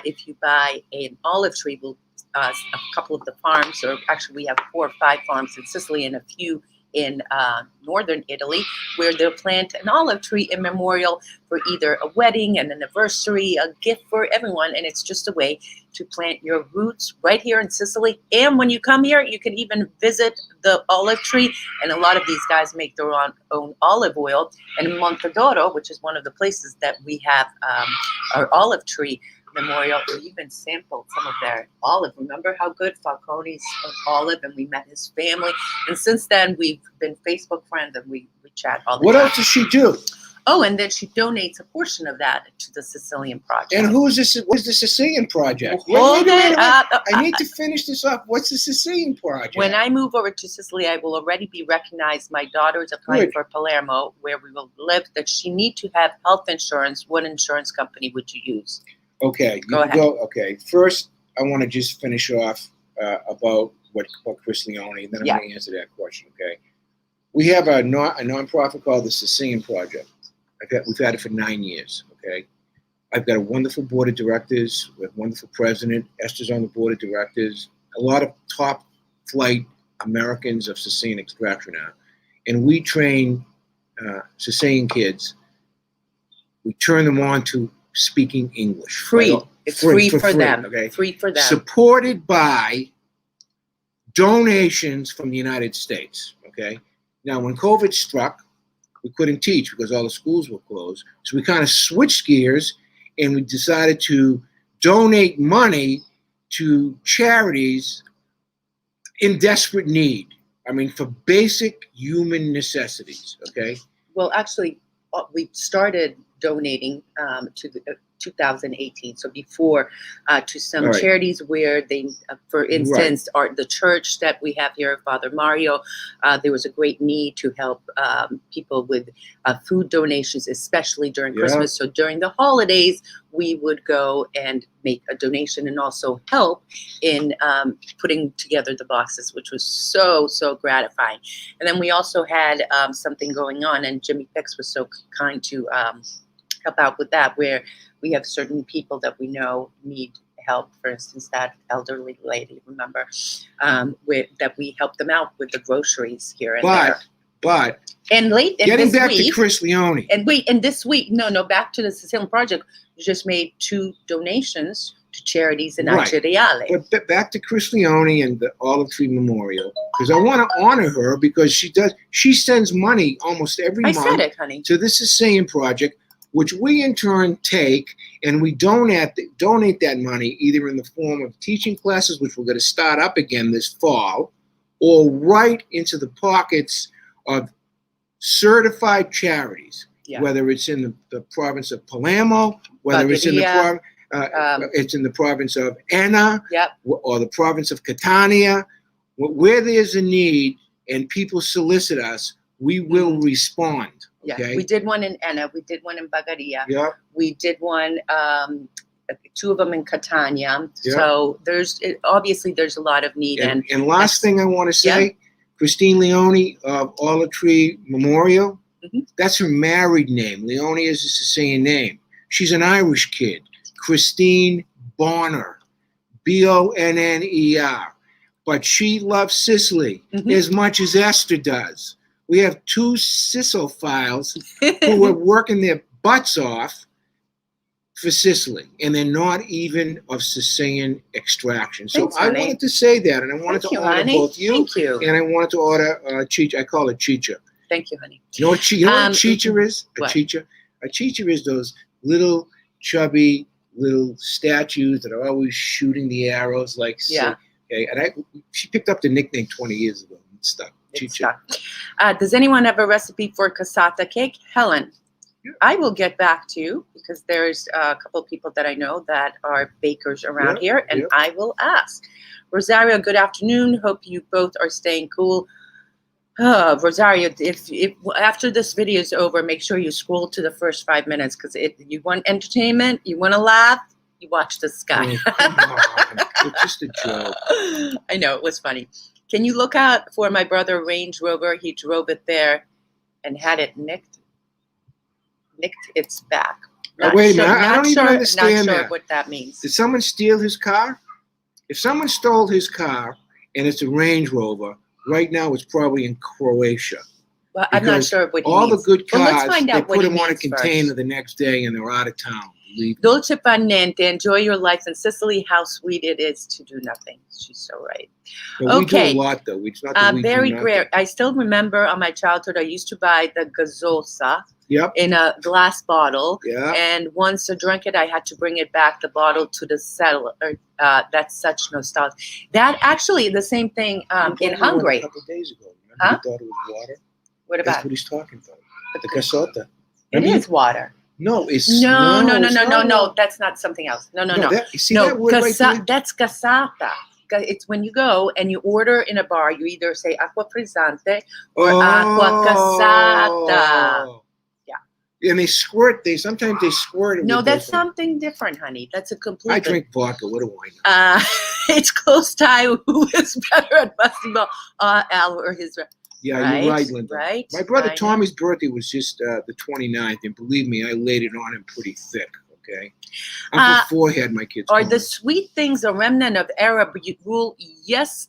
If you buy an olive tree, we'll a couple of the farms, or actually we have 4 or 5 farms in Sicily and a few in northern Italy, where they'll plant an olive tree in memorial for either a wedding, an anniversary, a gift for everyone. And it's just a way to plant your roots right here in Sicily. And when you come here, you can even visit the olive tree. And a lot of these guys make their own olive oil. And in Montedoro, which is one of the places that we have our olive tree memorial, we even sampled some of their olive. Remember how good Falcone's olive, and we met his family. And since then, we've been Facebook friends and we chat all the time. What else does she do? Oh, and then she donates a portion of that to the Sicilian Project. And who is this? What's the Sicilian Project? Hold it up. I need to finish this up. What's the Sicilian Project? When I move over to Sicily, I will already be recognized. My daughter is applying for Palermo, where we will live. That she need to have health insurance. What insurance company would you use? Okay, go ahead. Okay, first I want to just finish off about what Chris Leone, and then I'm going to answer that question. Okay, we have a nonprofit called the Sicilian Project. We've had it for 9 years. Okay, I've got a wonderful board of directors. We have a wonderful president. Esther's on the board of directors. A lot of top flight Americans of Sicilian extraction now, and we train Sicilian kids. We turn them on to speaking English. Free. It's free for them. Okay. Free for them. Supported by donations from the United States. Okay. Now, when COVID struck, we couldn't teach because all the schools were closed. So we kind of switched gears and we decided to donate money to charities in desperate need. I mean, for basic human necessities. Okay. Well, actually, we started donating to the 2018, so before, to some charities where they, for instance, are the church that we have here, Father Mario. There was a great need to help people with food donations, especially during Christmas. So during the holidays, we would go and make a donation and also help in putting together the boxes, which was so gratifying. And then we also had something going on, and Jimmy Pix was so kind to help out with that, where we have certain people that we know need help. For instance, that elderly lady, remember, that we help them out with the groceries here and there. But And getting this back week, to Chris Leone. and this week, back to the Sicilian Project, we just made 2 donations to charities in Right. Aci Trezza. But back to Chris Leone and the Olive Tree Memorial, because I want to honor her because she sends money almost every I month said it, honey. to the Sicilian Project, which we in turn take and we donate that money either in the form of teaching classes, which we're going to start up again this fall, or right into the pockets of certified charities, whether it's in the province of Palermo, whether it's in the it's in the province of Enna, or the province of Catania. Where there's a need and people solicit us, we will respond. Okay? Yeah, we did one in Enna. We did one in Bagheria. Yeah. We did one, 2 of them in Catania. Yeah. So obviously there's a lot of need. And last thing I want to say, Christine Leone of Olive Tree Memorial, that's her married name. Leone is a Sicilian name. She's an Irish kid. Christine Bonner, Bonner. But she loves Sicily as much as Esther does. We have 2 Sicilophiles who are working their butts off for Sicily, and they're not even of Sicilian extraction. So Thanks, I wanted to say that, and I wanted to honor both you, and I wanted to honor Chicha. I call it Chicha. Thank you, honey. You know what Chicha is? A Chicha is those little chubby little statues that are always shooting the arrows like so. Okay, and she picked up the nickname 20 years ago and stuff. Chicha. Does anyone have a recipe for cassata cake? Helen, I will get back to you because there's a couple of people that I know that are bakers around here, and I will ask. Rosario, good afternoon. Hope you both are staying cool. Rosario, if after this video is over, make sure you scroll to the first 5 minutes because you want entertainment, you want to laugh, you watch the sky. Oh, come on. It's just a joke. I know, it was funny. Can you look out for my brother Range Rover? He drove it there and had it nicked its back. Wait a minute, I don't even understand Not sure what that means. Did someone steal his car? If someone stole his car and it's a Range Rover, right now it's probably in Croatia. Well, I'm not sure what he all means. the good cars, let's find out they put them on a first. container the next day and they're out of town. Dolce far niente, enjoy your life in Sicily. How sweet it is to do nothing. She's so right. But we do a lot, though. It's not that we very do great. I still remember on my childhood, I used to buy the gazosa in a glass bottle. And once I drank it, I had to bring it back, the bottle, to the cellar. That's such nostalgia. That actually, the same thing in Hungary. A couple of days ago. Remember you thought it was water? What about? That's what he's talking about. The gasota. It is water. No, it's no. That's not something else. No. You see that word right there? That's cassata. It's when you go and you order in a bar, you either say acqua frizzante or acqua cassata. Yeah. And they squirt. Sometimes they squirt it. No, that's something different, honey. That's a complete. I drink vodka. What do I know? It's close tie who is better at busting Al or his. Yeah, you're right, Linda. Right. My brother Tommy's birthday was just the 29th, and believe me, I laid it on him pretty thick, okay? Uncle Four had my kids. Are the sweet things a remnant of Arab rule? Yes,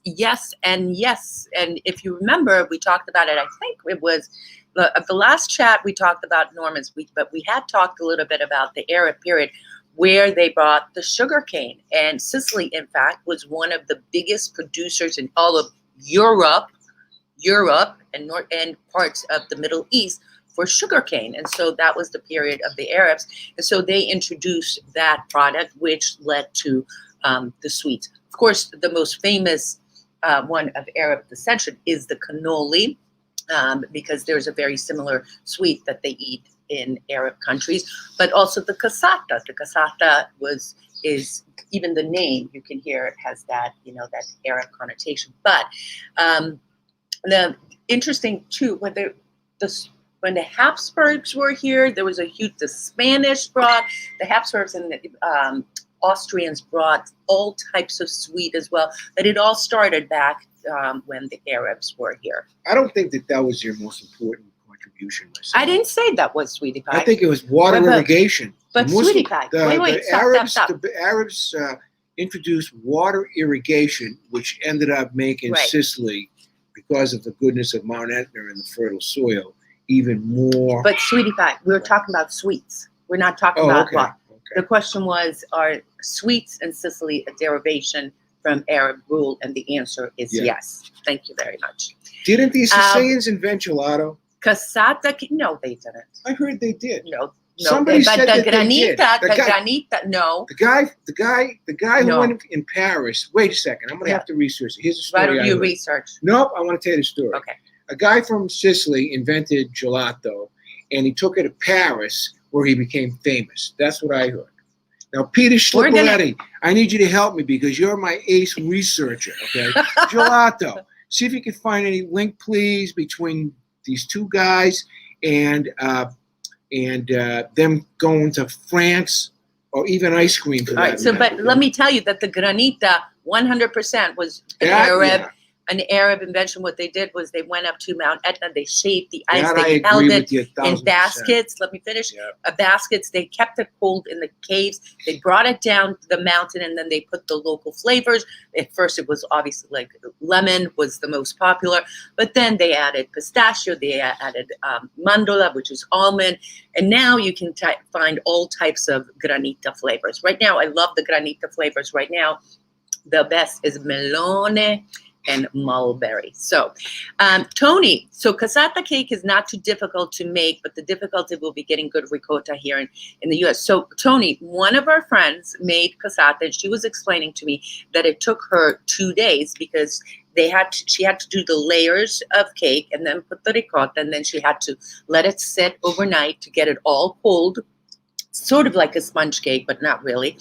and yes. And if you remember, we talked about it, I think it was the last chat we talked about Norman's week, but we had talked a little bit about the Arab period where they brought the sugar cane. And Sicily, in fact, was one of the biggest producers in all of Europe and parts of the Middle East for sugarcane. And so that was the period of the Arabs. And so they introduced that product, which led to the sweets. Of course, the most famous one of Arab descent is the cannoli, because there's a very similar sweet that they eat in Arab countries, but also the cassata. The cassata is even the name, you can hear it has that, that Arab connotation. But the interesting too, when the Habsburgs were here, there was the Spanish brought, the Habsburgs and the Austrians brought all types of sweet as well. But it all started back when the Arabs were here. I don't think that was your most important distribution myself. I didn't say that was Sweetie Pie. I think it was water irrigation. But Sweetie Pie, wait, stop. The Arabs introduced water irrigation, which ended up making Sicily, because of the goodness of Mount Etna and the fertile soil, even more. But Sweetie Pie, we were talking about sweets. We're not talking about what. The question was, are sweets in Sicily a derivation from Arab rule? And the answer is yes. Thank you very much. Didn't the Sicilians invent gelato? Cassata, no, they didn't. I heard they did. No. Somebody said that granita, they did. granita, no. The guy who went in Paris. Wait a second, I'm gonna have to research it. Here's a story. Why don't you research? Nope, I want to tell you the story. Okay. A guy from Sicily invented gelato, and he took it to Paris, where he became famous. That's what I heard. Now, Peter Schlipoletti, I need you to help me because you're my ace researcher. Okay, gelato. See if you can find any link, please, between these two guys and them going to France, or even ice cream for that. All right, so but let me tell you that the granita 100% was an Arab invention. What they did was they went up to Mount Etna, they shaped the ice, they held it in baskets. Let me finish. Baskets, they kept it cold in the caves. They brought it down the mountain, and then they put the local flavors. At first, it was obviously like lemon was the most popular, but then they added pistachio, they added mandorla, which is almond, and now you can find all types of granita flavors. Right now, I love the granita flavors. Right now, the best is melone and mulberry. So, Tony, so cassata cake is not too difficult to make, but the difficulty will be getting good ricotta here in the U.S. So, Tony, one of our friends made cassata, and she was explaining to me that it took her 2 days because she had to do the layers of cake and then put the ricotta, and then she had to let it sit overnight to get it all cold, sort of like a sponge cake, but not really.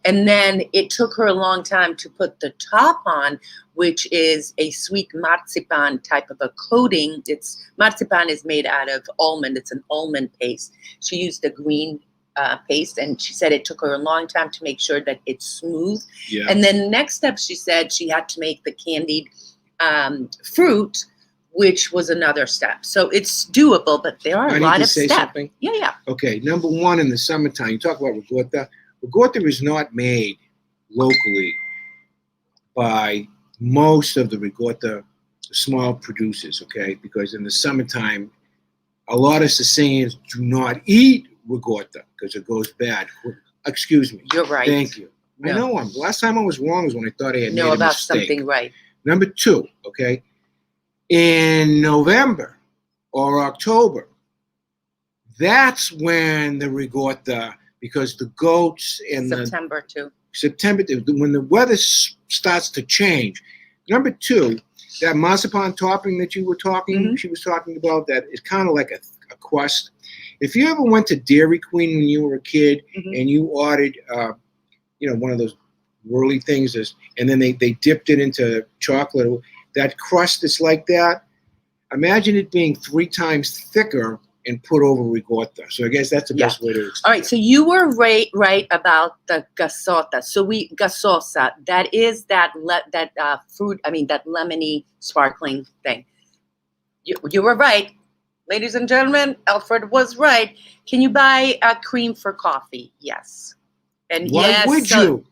And then it took her a long time to put the top on, which is a sweet marzipan type of a coating. Marzipan is made out of almond. It's an almond paste. She used the green paste, and she said it took her a long time to make sure that it's smooth. Yeah. And then next step, she said she had to make the candied fruit, which was another step. So it's doable, but there are a lot of steps. Something? Yeah. Okay, number one, in the summertime, you talk about ricotta. Ricotta is not made locally by most of the ricotta small producers, okay? Because in the summertime, a lot of Sicilians do not eat ricotta because it goes bad. Excuse me. You're right. Thank you. No. I know last time I was wrong was when I thought I had made a about mistake. Something right. Number two, okay? In November or October, that's when the ricotta, because the goats and September too. September, when the weather starts to change. Number two, that marzipan topping that she was talking about, that is kind of like a crust. If you ever went to Dairy Queen when you were a kid and you ordered, one of those whirly things, and then they dipped it into chocolate, that crust is like that. Imagine it being 3 times thicker and put over ricotta. So I guess that's the best way to explain. All right, so you were right about the gassota. So gassosa, that is that fruit, that lemony sparkling thing. You were right. Ladies and gentlemen, Alfred was right. Can you buy cream for coffee? Yes. And why would you?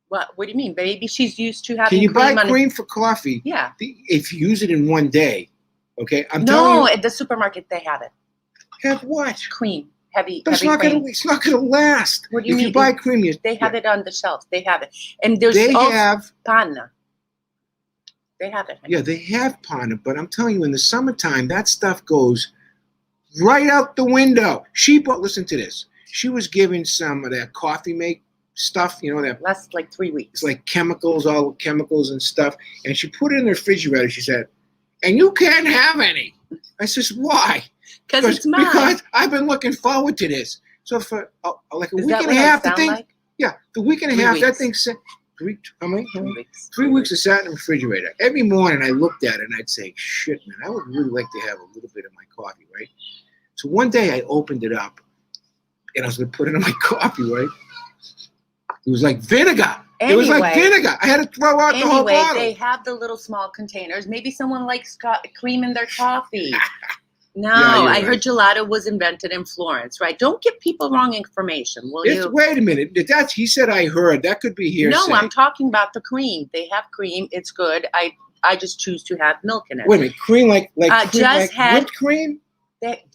What do you mean? Maybe she's used to having Can you buy cream for coffee? Yeah. If you use it in one day, okay? No, at the supermarket they have it. Have what? Cream. Heavy cream. It's not going to last. What do you mean? If you buy cream, they have it on the shelf. They have it. And there's also panna. They have it. Yeah, they have panna, but I'm telling you, in the summertime, that stuff goes right out the window. Listen to this. She was giving some of that coffee make stuff, that lasts like 3 weeks. It's like chemicals, all the chemicals and stuff. And she put it in the refrigerator. She said, "And you can't have any." I says, "Why?" Because it's mine. Because I've been looking forward to this. So for like a week and a half, the week and a half, that thing said, 3 weeks. 3 weeks it sat in the refrigerator. Every morning I looked at it and I'd say, "Shit, man, I would really like to have a little bit of my coffee, right?" So one day I opened it up and I was going to put it in my coffee, right? It was like vinegar. Anyway, it was like vinegar. I had to throw out the whole bottle. They have the little small containers. Maybe someone likes cream in their coffee. No, Yeah, you're I right. heard gelato was invented in Florence, right? Don't give people wrong information, will you? Wait a minute. He said I heard. That could be hearsay. No, I'm talking about the cream. They have cream. It's good. I just choose to have milk in it. Wait a minute. Cream like had- whipped cream?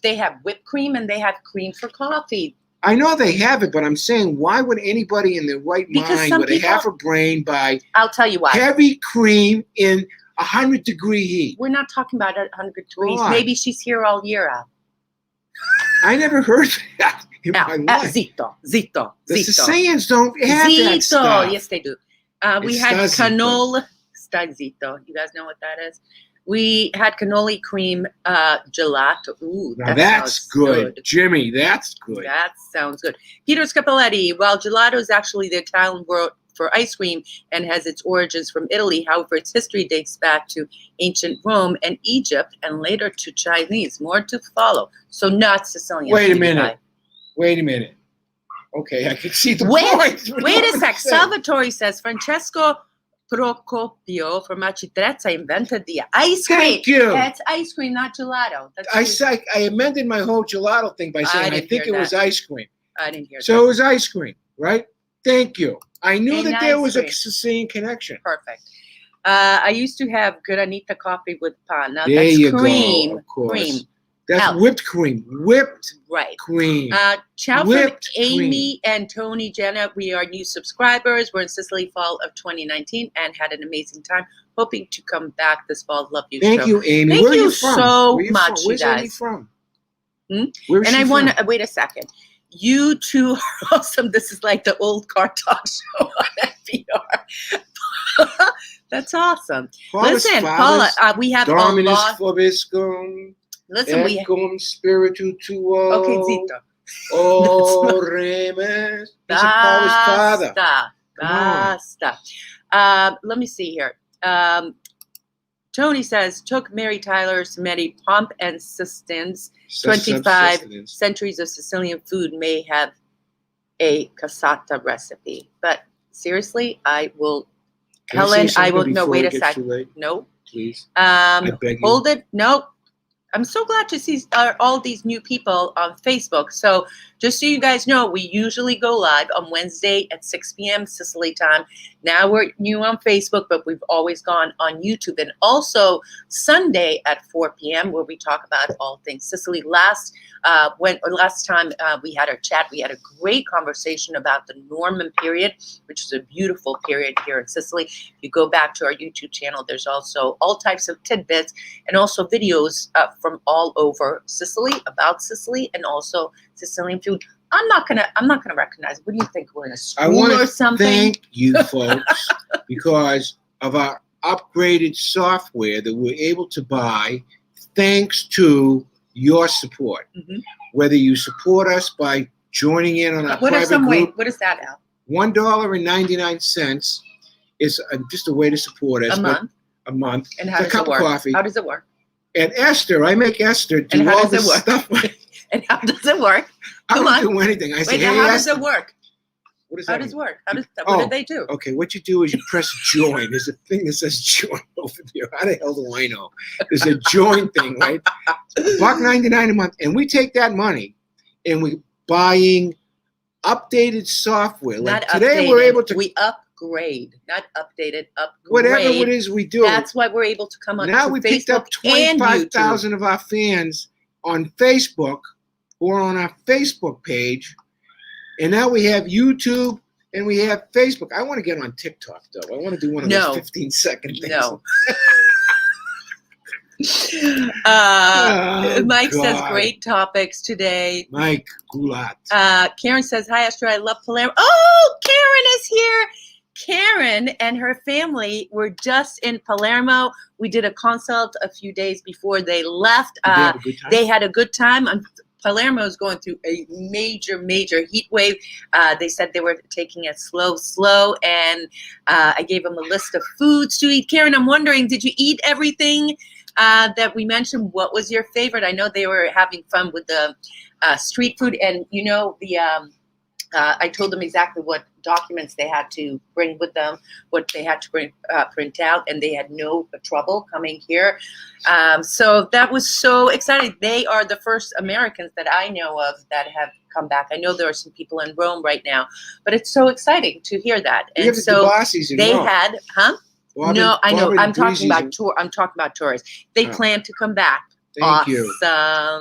They have whipped cream and they have cream for coffee. I know they have it, but I'm saying, why would anybody in their right Because mind, some with a half a brain, buy I'll tell you why. heavy cream in 100-degree heat? We're not talking about 100 degrees. Why? Maybe she's here all year, Al. I never heard that in my life. Zitto. The Sicilians don't have that stuff. Yes, they do. We had cannoli. Sta zitto. You guys know what that is? We had cannoli cream gelato. Ooh, Now that's good. Jimmy, that's good. That sounds good. Peter Scapoletti. Well, gelato is actually the Italian word for ice cream and has its origins from Italy. However, its history dates back to ancient Rome and Egypt and later to Chinese. More to follow. So not Sicilian. Wait a minute. Okay, I can see the point. Wait a sec. Salvatore says Francesco Procopio from Aci Trezza invented the ice cream. Thank you. That's ice cream, not gelato. I amended my whole gelato thing by saying I think it was ice cream. I didn't hear that. So it was ice cream, right? Thank you. I knew that there was a cream. Sicilian connection. Perfect. I used to have granita coffee with pan. Now There that's you cream. go. Of course. Cream. That's Al. whipped cream. Whipped Right. cream. Ciao Whipped from Amy and Tony Jenna. We are new subscribers. We're in Sicily fall of 2019 and had an amazing time. Hoping to come back this fall. Love you. Thank you, Amy. Thank Where are you you from? so Where are you much, from? Where's you Amy guys. from? Hmm? Where is And she I want from? to wait a second. You two are awesome. This is like the old car talk show on NPR. That's awesome. Paulus Listen, Fathers, Paula, we have a Dominus lot. Vobiscum, Listen, we Ecum Spiritu Tuo. okay, Zito. Oremus. He's a Paulus father. Basta. Let me see here. Tony says, took Mary Tyler's many pomp and sustenance. 25 centuries of Sicilian food may have a cassata recipe. But seriously, I will, Helen, I will, no, wait a second. No. Please. I beg you. Hold it. Nope. I'm so glad to see all these new people on Facebook. So just so you guys know, we usually go live on Wednesday at 6 p.m. Sicily time. Now we're new on Facebook, but we've always gone on YouTube. And also Sunday at 4 p.m. where we talk about all things Sicily. Last time we had our chat, we had a great conversation about the Norman period, which is a beautiful period here in Sicily. If you go back to our YouTube channel, there's also all types of tidbits and also videos from all over Sicily, about Sicily, and also Sicilian food. I'm not gonna recognize it. What do you think? We're in a school or something? I want to thank you folks because of our upgraded software that we're able to buy thanks to your support. Mm-hmm. Whether you support us by joining in on our private group. What is that, Al? $1.99 is just a way to support us. A month. And how does it work? Coffee. How does it work? And Esther, I make Esther do all this stuff. And how does it work? I don't do anything. I say, hey, how Esther. does it work? What does how that does it mean? work? What do they do? Okay, what you do is you press join. There's a thing that says join over there. How the hell do I know? There's a join thing, right? $1.99 a month. And we take that money and we're buying updated software. Like Not today updated. we're able to upgrade, not updated, upgrade. Whatever it is we do. That's why we're able to come on now we Facebook picked up 25,000 of our fans on Facebook or on our Facebook page. And now we have YouTube and we have Facebook. I want to get on TikTok, though. I want to do one of those 15-second things. No. Mike says, great topics today. Mike Gulat. Karen says, hi, Esther. I love Palermo. Oh, Karen is here. Karen and her family were just in Palermo. We did a consult a few days before they left. They had a good time. Palermo is going through a major heat wave. They said they were taking it slow, and I gave them a list of foods to eat. Karen, I'm wondering, did you eat everything that we mentioned? What was your favorite? I know they were having fun with the street food, and you know I told them exactly what documents they had to bring with them, what they had to print out, and they had no trouble coming here. So that was so exciting. They are the first Americans that I know of that have come back. I know there are some people in Rome right now, but it's so exciting to hear that. And so they had, no, I know. I'm talking about tourists. They plan to come back. Thank you.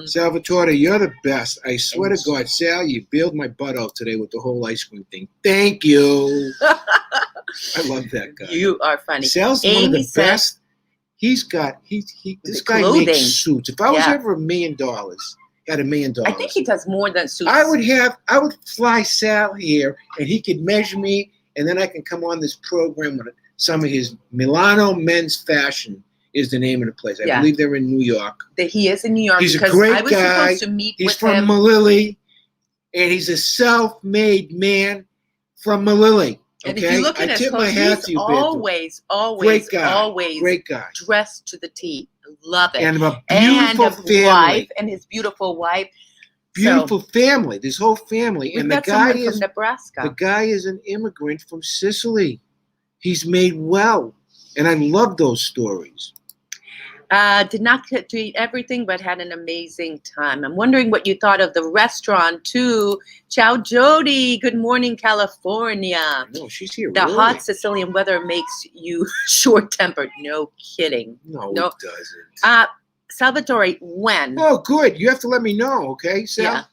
Salvatore, you're the best. I swear to God, Sal, you bailed my butt out today with the whole ice cream thing. Thank you. I love that guy. You are funny. Sal's one of the best. This guy makes suits. If I was ever $1 million, had $1 million. I think he does more than suits. I would fly Sal here, and he could measure me, and then I can come on this program with some of his Milano Men's Fashion. Is the name of the place. I believe they're in New York. He is in New York. He's a great guy. Supposed to meet he's with from him. Malili, and he's a self-made man from Malili. And okay? if you look at his clothes, he's always great guy, dressed to the T. Love it. And a beautiful family. And his beautiful wife. Beautiful family. This whole family. And the guy is from Nebraska. The guy is an immigrant from Sicily. He's made well, and I love those stories. Did not get to eat everything, but had an amazing time. I'm wondering what you thought of the restaurant too. Ciao, Jody. Good morning, California. No, she's here. The hot Sicilian weather makes you short-tempered. No kidding. No, it doesn't. Salvatore, when? Oh, good. You have to let me know, okay, Sal?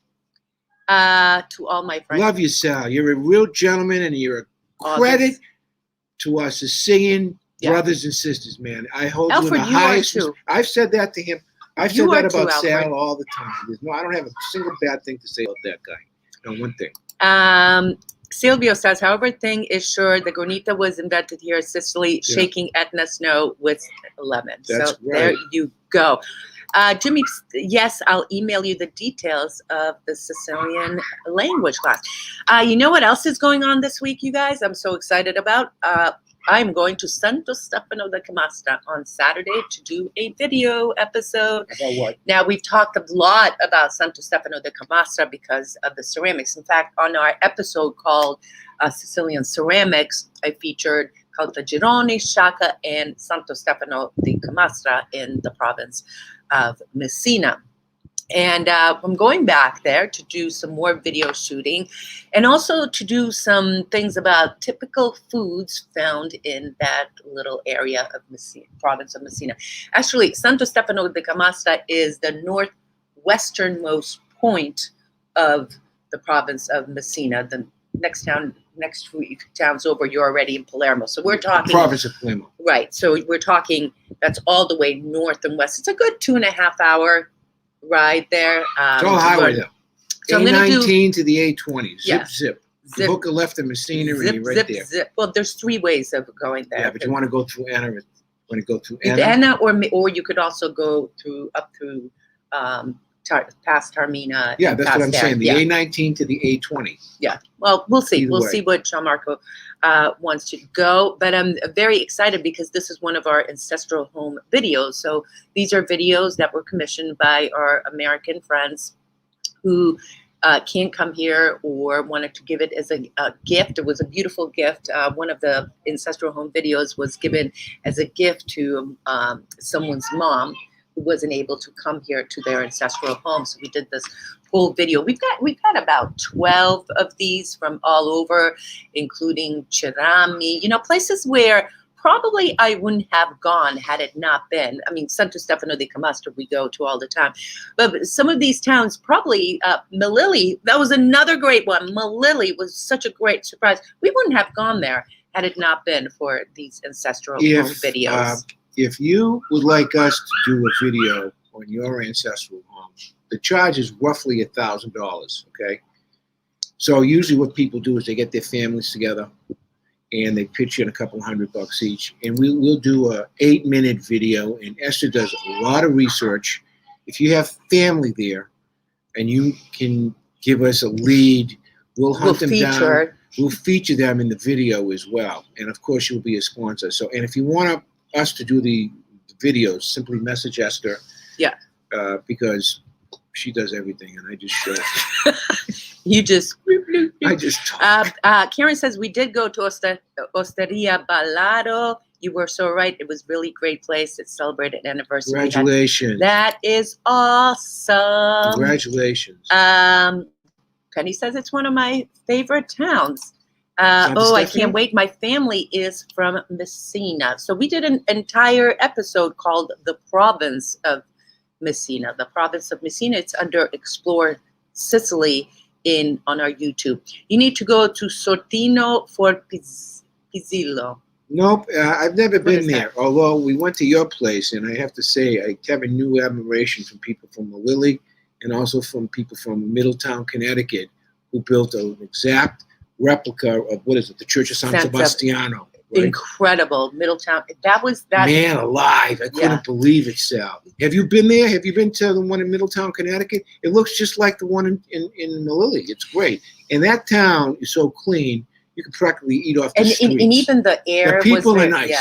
Yeah. To all my friends. Love you, Sal. You're a real gentleman, and you're a credit to us Sicilian brothers and sisters, man. I hold you in the highest. I've said that to him. I've said that about Sal all the time. I don't have a single bad thing to say about that guy. No, one thing. Silvio says, however, thing is sure the granita was invented here in Sicily, shaking Etna snow with lemon. That's so there you go. Jimmy, yes, I'll email you the details of the Sicilian language class. You know what else is going on this week, you guys? I'm so excited about. I'm going to Santo Stefano da Camastra on Saturday to do a video episode. About what? Now, we've talked a lot about Santo Stefano da Camastra because of the ceramics. In fact, on our episode called Sicilian Ceramics, I featured Caltagirone, Sciacca, and Santo Stefano di Camastra in the province of Messina. And I'm going back there to do some more video shooting and also to do some things about typical foods found in that little area of Messina, province of Messina. Actually, Santo Stefano di Camastra is the northwesternmost point of the province of Messina. The next few towns over, you're already in Palermo. So we're talking province of Palermo. Right. So we're talking that's all the way north and west. It's a good 2.5 hour ride there. It's all highway though. So A19 to the A20. Zip. You hook a left in Messina and you're right there. Zip. Well, there's 3 ways of going there. Yeah, but you want to go through Enna. Or you could also go up through past Taormina. Yeah, that's what I'm saying. The A19 to the A20. Yeah. Well, we'll see. We'll see what Gianmarco wants to go. But I'm very excited because this is one of our ancestral home videos. So these are videos that were commissioned by our American friends who can't come here or wanted to give it as a gift. It was a beautiful gift. One of the ancestral home videos was given as a gift to someone's mom who wasn't able to come here to their ancestral home. So we did this whole video. We've got about 12 of these from all over, including Cerami, places where probably I wouldn't have gone had it not been. I mean, Santo Stefano di Camastra we go to all the time. But some of these towns, probably Malili, that was another great one. Malili was such a great surprise. We wouldn't have gone there had it not been for these ancestral home videos. If you would like us to do a video on your ancestral home, the charge is roughly $1,000, okay? So usually what people do is they get their families together and they pitch in a couple $100 each, and we'll do a 8-minute video, and Esther does a lot of research. If you have family there and you can give us a lead, we'll hunt them down. We'll feature them in the video as well. And of course you'll be a sponsor. So, and if you want us to do the videos, simply message Esther. Yeah. Because She does everything, and I just show. You just. I just talk. Karen says we did go to Osteria Ballado. You were so right. It was really great place. It celebrated anniversary. Congratulations. That is awesome. Congratulations. Penny says it's one of my favorite towns. I can't wait. My family is from Messina. So we did an entire episode called The Province of Messina. The Province of Messina. It's under Explore Sicily on our YouTube. You need to go to Sortino for Pizzillo. Nope, I've never been there. Although we went to your place, and I have to say, I have a new admiration from people from Lily, and also from people from Middletown, Connecticut, who built an exact replica of the Church of San Sebastiano. Right? Incredible, Middletown. That was that. Man alive! I couldn't believe it, Sal. Have you been there? Have you been to the one in Middletown, Connecticut? It looks just like the one in Lily. It's great, and that town is so clean. You can practically eat off the streets. And even the air. The people are nice.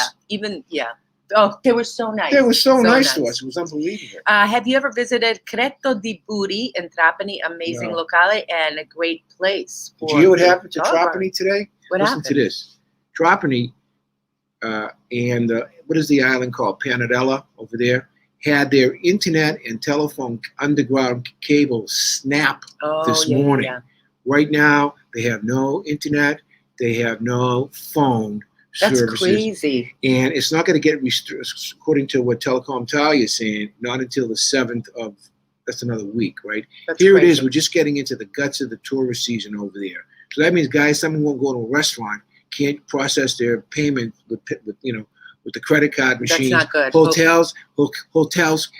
Oh, they were so nice. They were so nice to us. It was unbelievable. Have you ever visited Cretto di Buri in Trapani? Amazing locale and a great place. Did you hear what happened to Trapani today? Listen to this. Trapani and what is the island called? Panadella over there had their internet and telephone underground cable snap this morning. Yeah. Right now, they have no internet. They have no phone services. That's crazy. And it's not going to get according to what Telecom Italia is saying, not until the 7th of, that's another week, right? That's Here crazy. It is. We're just getting into the guts of the tourist season over there. So that means, guys, someone won't go to a restaurant, can't process their payment with the credit card machines. That's not good. Hotels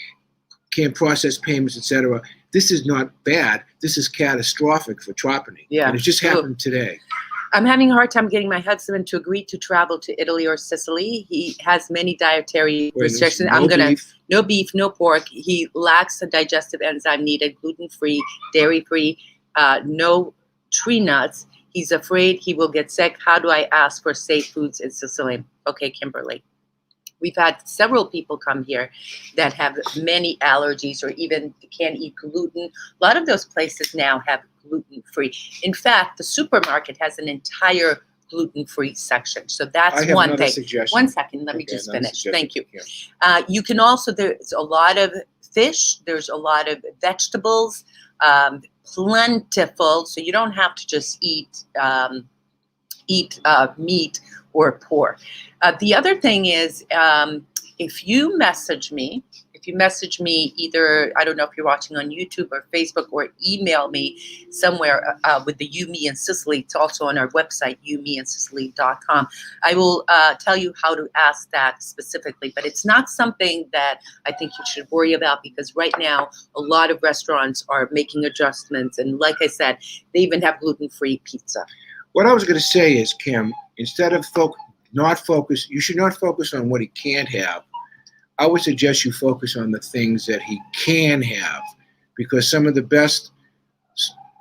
can't process payments, etc. This is not bad. This is catastrophic for Trapani. Yeah. And it just happened today. I'm having a hard time getting my husband to agree to travel to Italy or Sicily. He has many dietary restrictions. No beef, no pork. He lacks the digestive enzyme needed, gluten-free, dairy-free, no tree nuts. He's afraid he will get sick. How do I ask for safe foods in Sicily? Okay, Kimberly. We've had several people come here that have many allergies or even can't eat gluten. A lot of those places now have gluten-free. In fact, the supermarket has an entire gluten-free section. So that's one thing. Suggestion. 1 second, let me just finish. Thank you. You can also, there's a lot of fish, there's a lot of vegetables, plentiful. So you don't have to just eat meat or pork. The other thing is, if you message me either, I don't know if you're watching on YouTube or Facebook, or email me somewhere with the You, Me, and Sicily. It's also on our website, youmeandsicily.com. I will tell you how to ask that specifically, but it's not something that I think you should worry about, because right now a lot of restaurants are making adjustments. And like I said, they even have gluten-free pizza. What I was going to say is, Kim, instead of you should not focus on what he can't have. I would suggest you focus on the things that he can have, because some of the best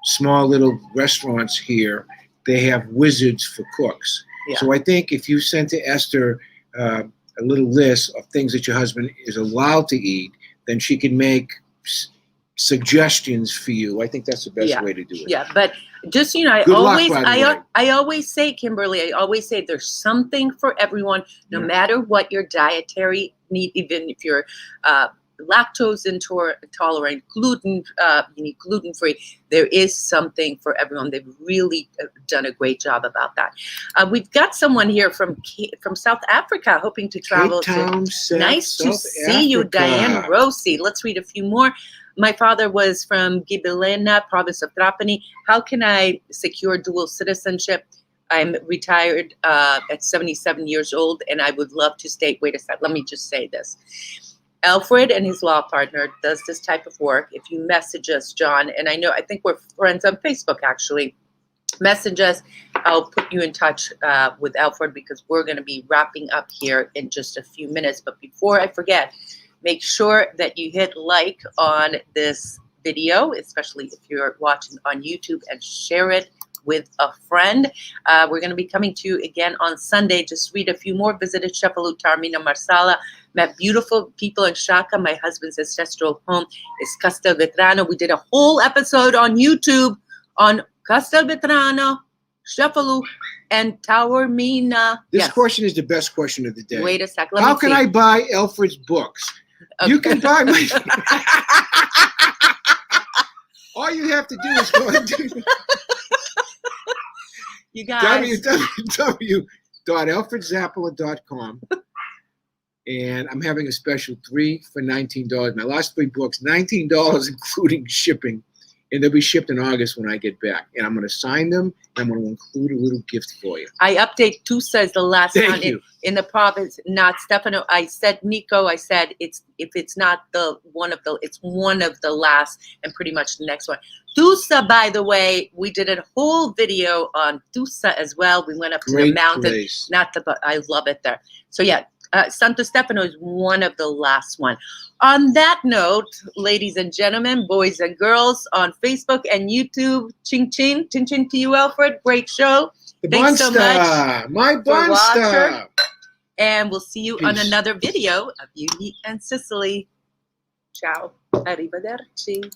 small little restaurants here, they have wizards for cooks. Yeah. So I think if you sent to Esther a little list of things that your husband is allowed to eat, then she can make suggestions for you. I think that's the best way to do it. Yeah, but just, I always say, Kimberly, there's something for everyone, no matter what your dietary need, even if you're lactose intolerant, gluten, you need gluten-free, there is something for everyone. They've really done a great job about that. We've got someone here from South Africa hoping to travel. Nice to see you, Diane Rossi. Let's read a few more. My father was from Gibellena, province of Trapani. How can I secure dual citizenship? I'm retired at 77 years old, and I would love to stay. Wait a sec. Let me just say this. Alfred and his law partner does this type of work. If you message us, John, and I think we're friends on Facebook, actually. Message us. I'll put you in touch with Alfred, because we're going to be wrapping up here in just a few minutes. But before I forget, make sure that you hit like on this video, especially if you're watching on YouTube, and share it with a friend. We're going to be coming to you again on Sunday. Just read a few more. Visited Cefalu, Taormina, Marsala. Met beautiful people in Shaka. My husband's ancestral home is Castelvetrano. We did a whole episode on YouTube on Castelvetrano, Cefalu, and Taormina. This question is the best question of the day. Wait a sec. How can I buy Alfred's books? Okay. You can buy my... All you have to do is go into you guys. www.alfredzappola.com. And I'm having a special 3 for $19. My last 3 books, $19 including shipping. And they'll be shipped in August when I get back. And I'm going to sign them, and I'm going to include a little gift for you. I update Tusa is the last one Thank you. in the province, not Stefano. I said Nico. I said if it's not it's one of the last, and pretty much the next one. Tusa, by the way, we did a whole video on Tusa as well. We went up to the mountain. Place. But I love it there. So yeah. Santo Stefano is one of the last one. On that note, ladies and gentlemen, boys and girls on Facebook and YouTube, ching ching to you, Alfred. Great show. Thanks so much. My Bonster. And we'll see you on Peace. another video of Unique and Sicily. Ciao. Arrivederci.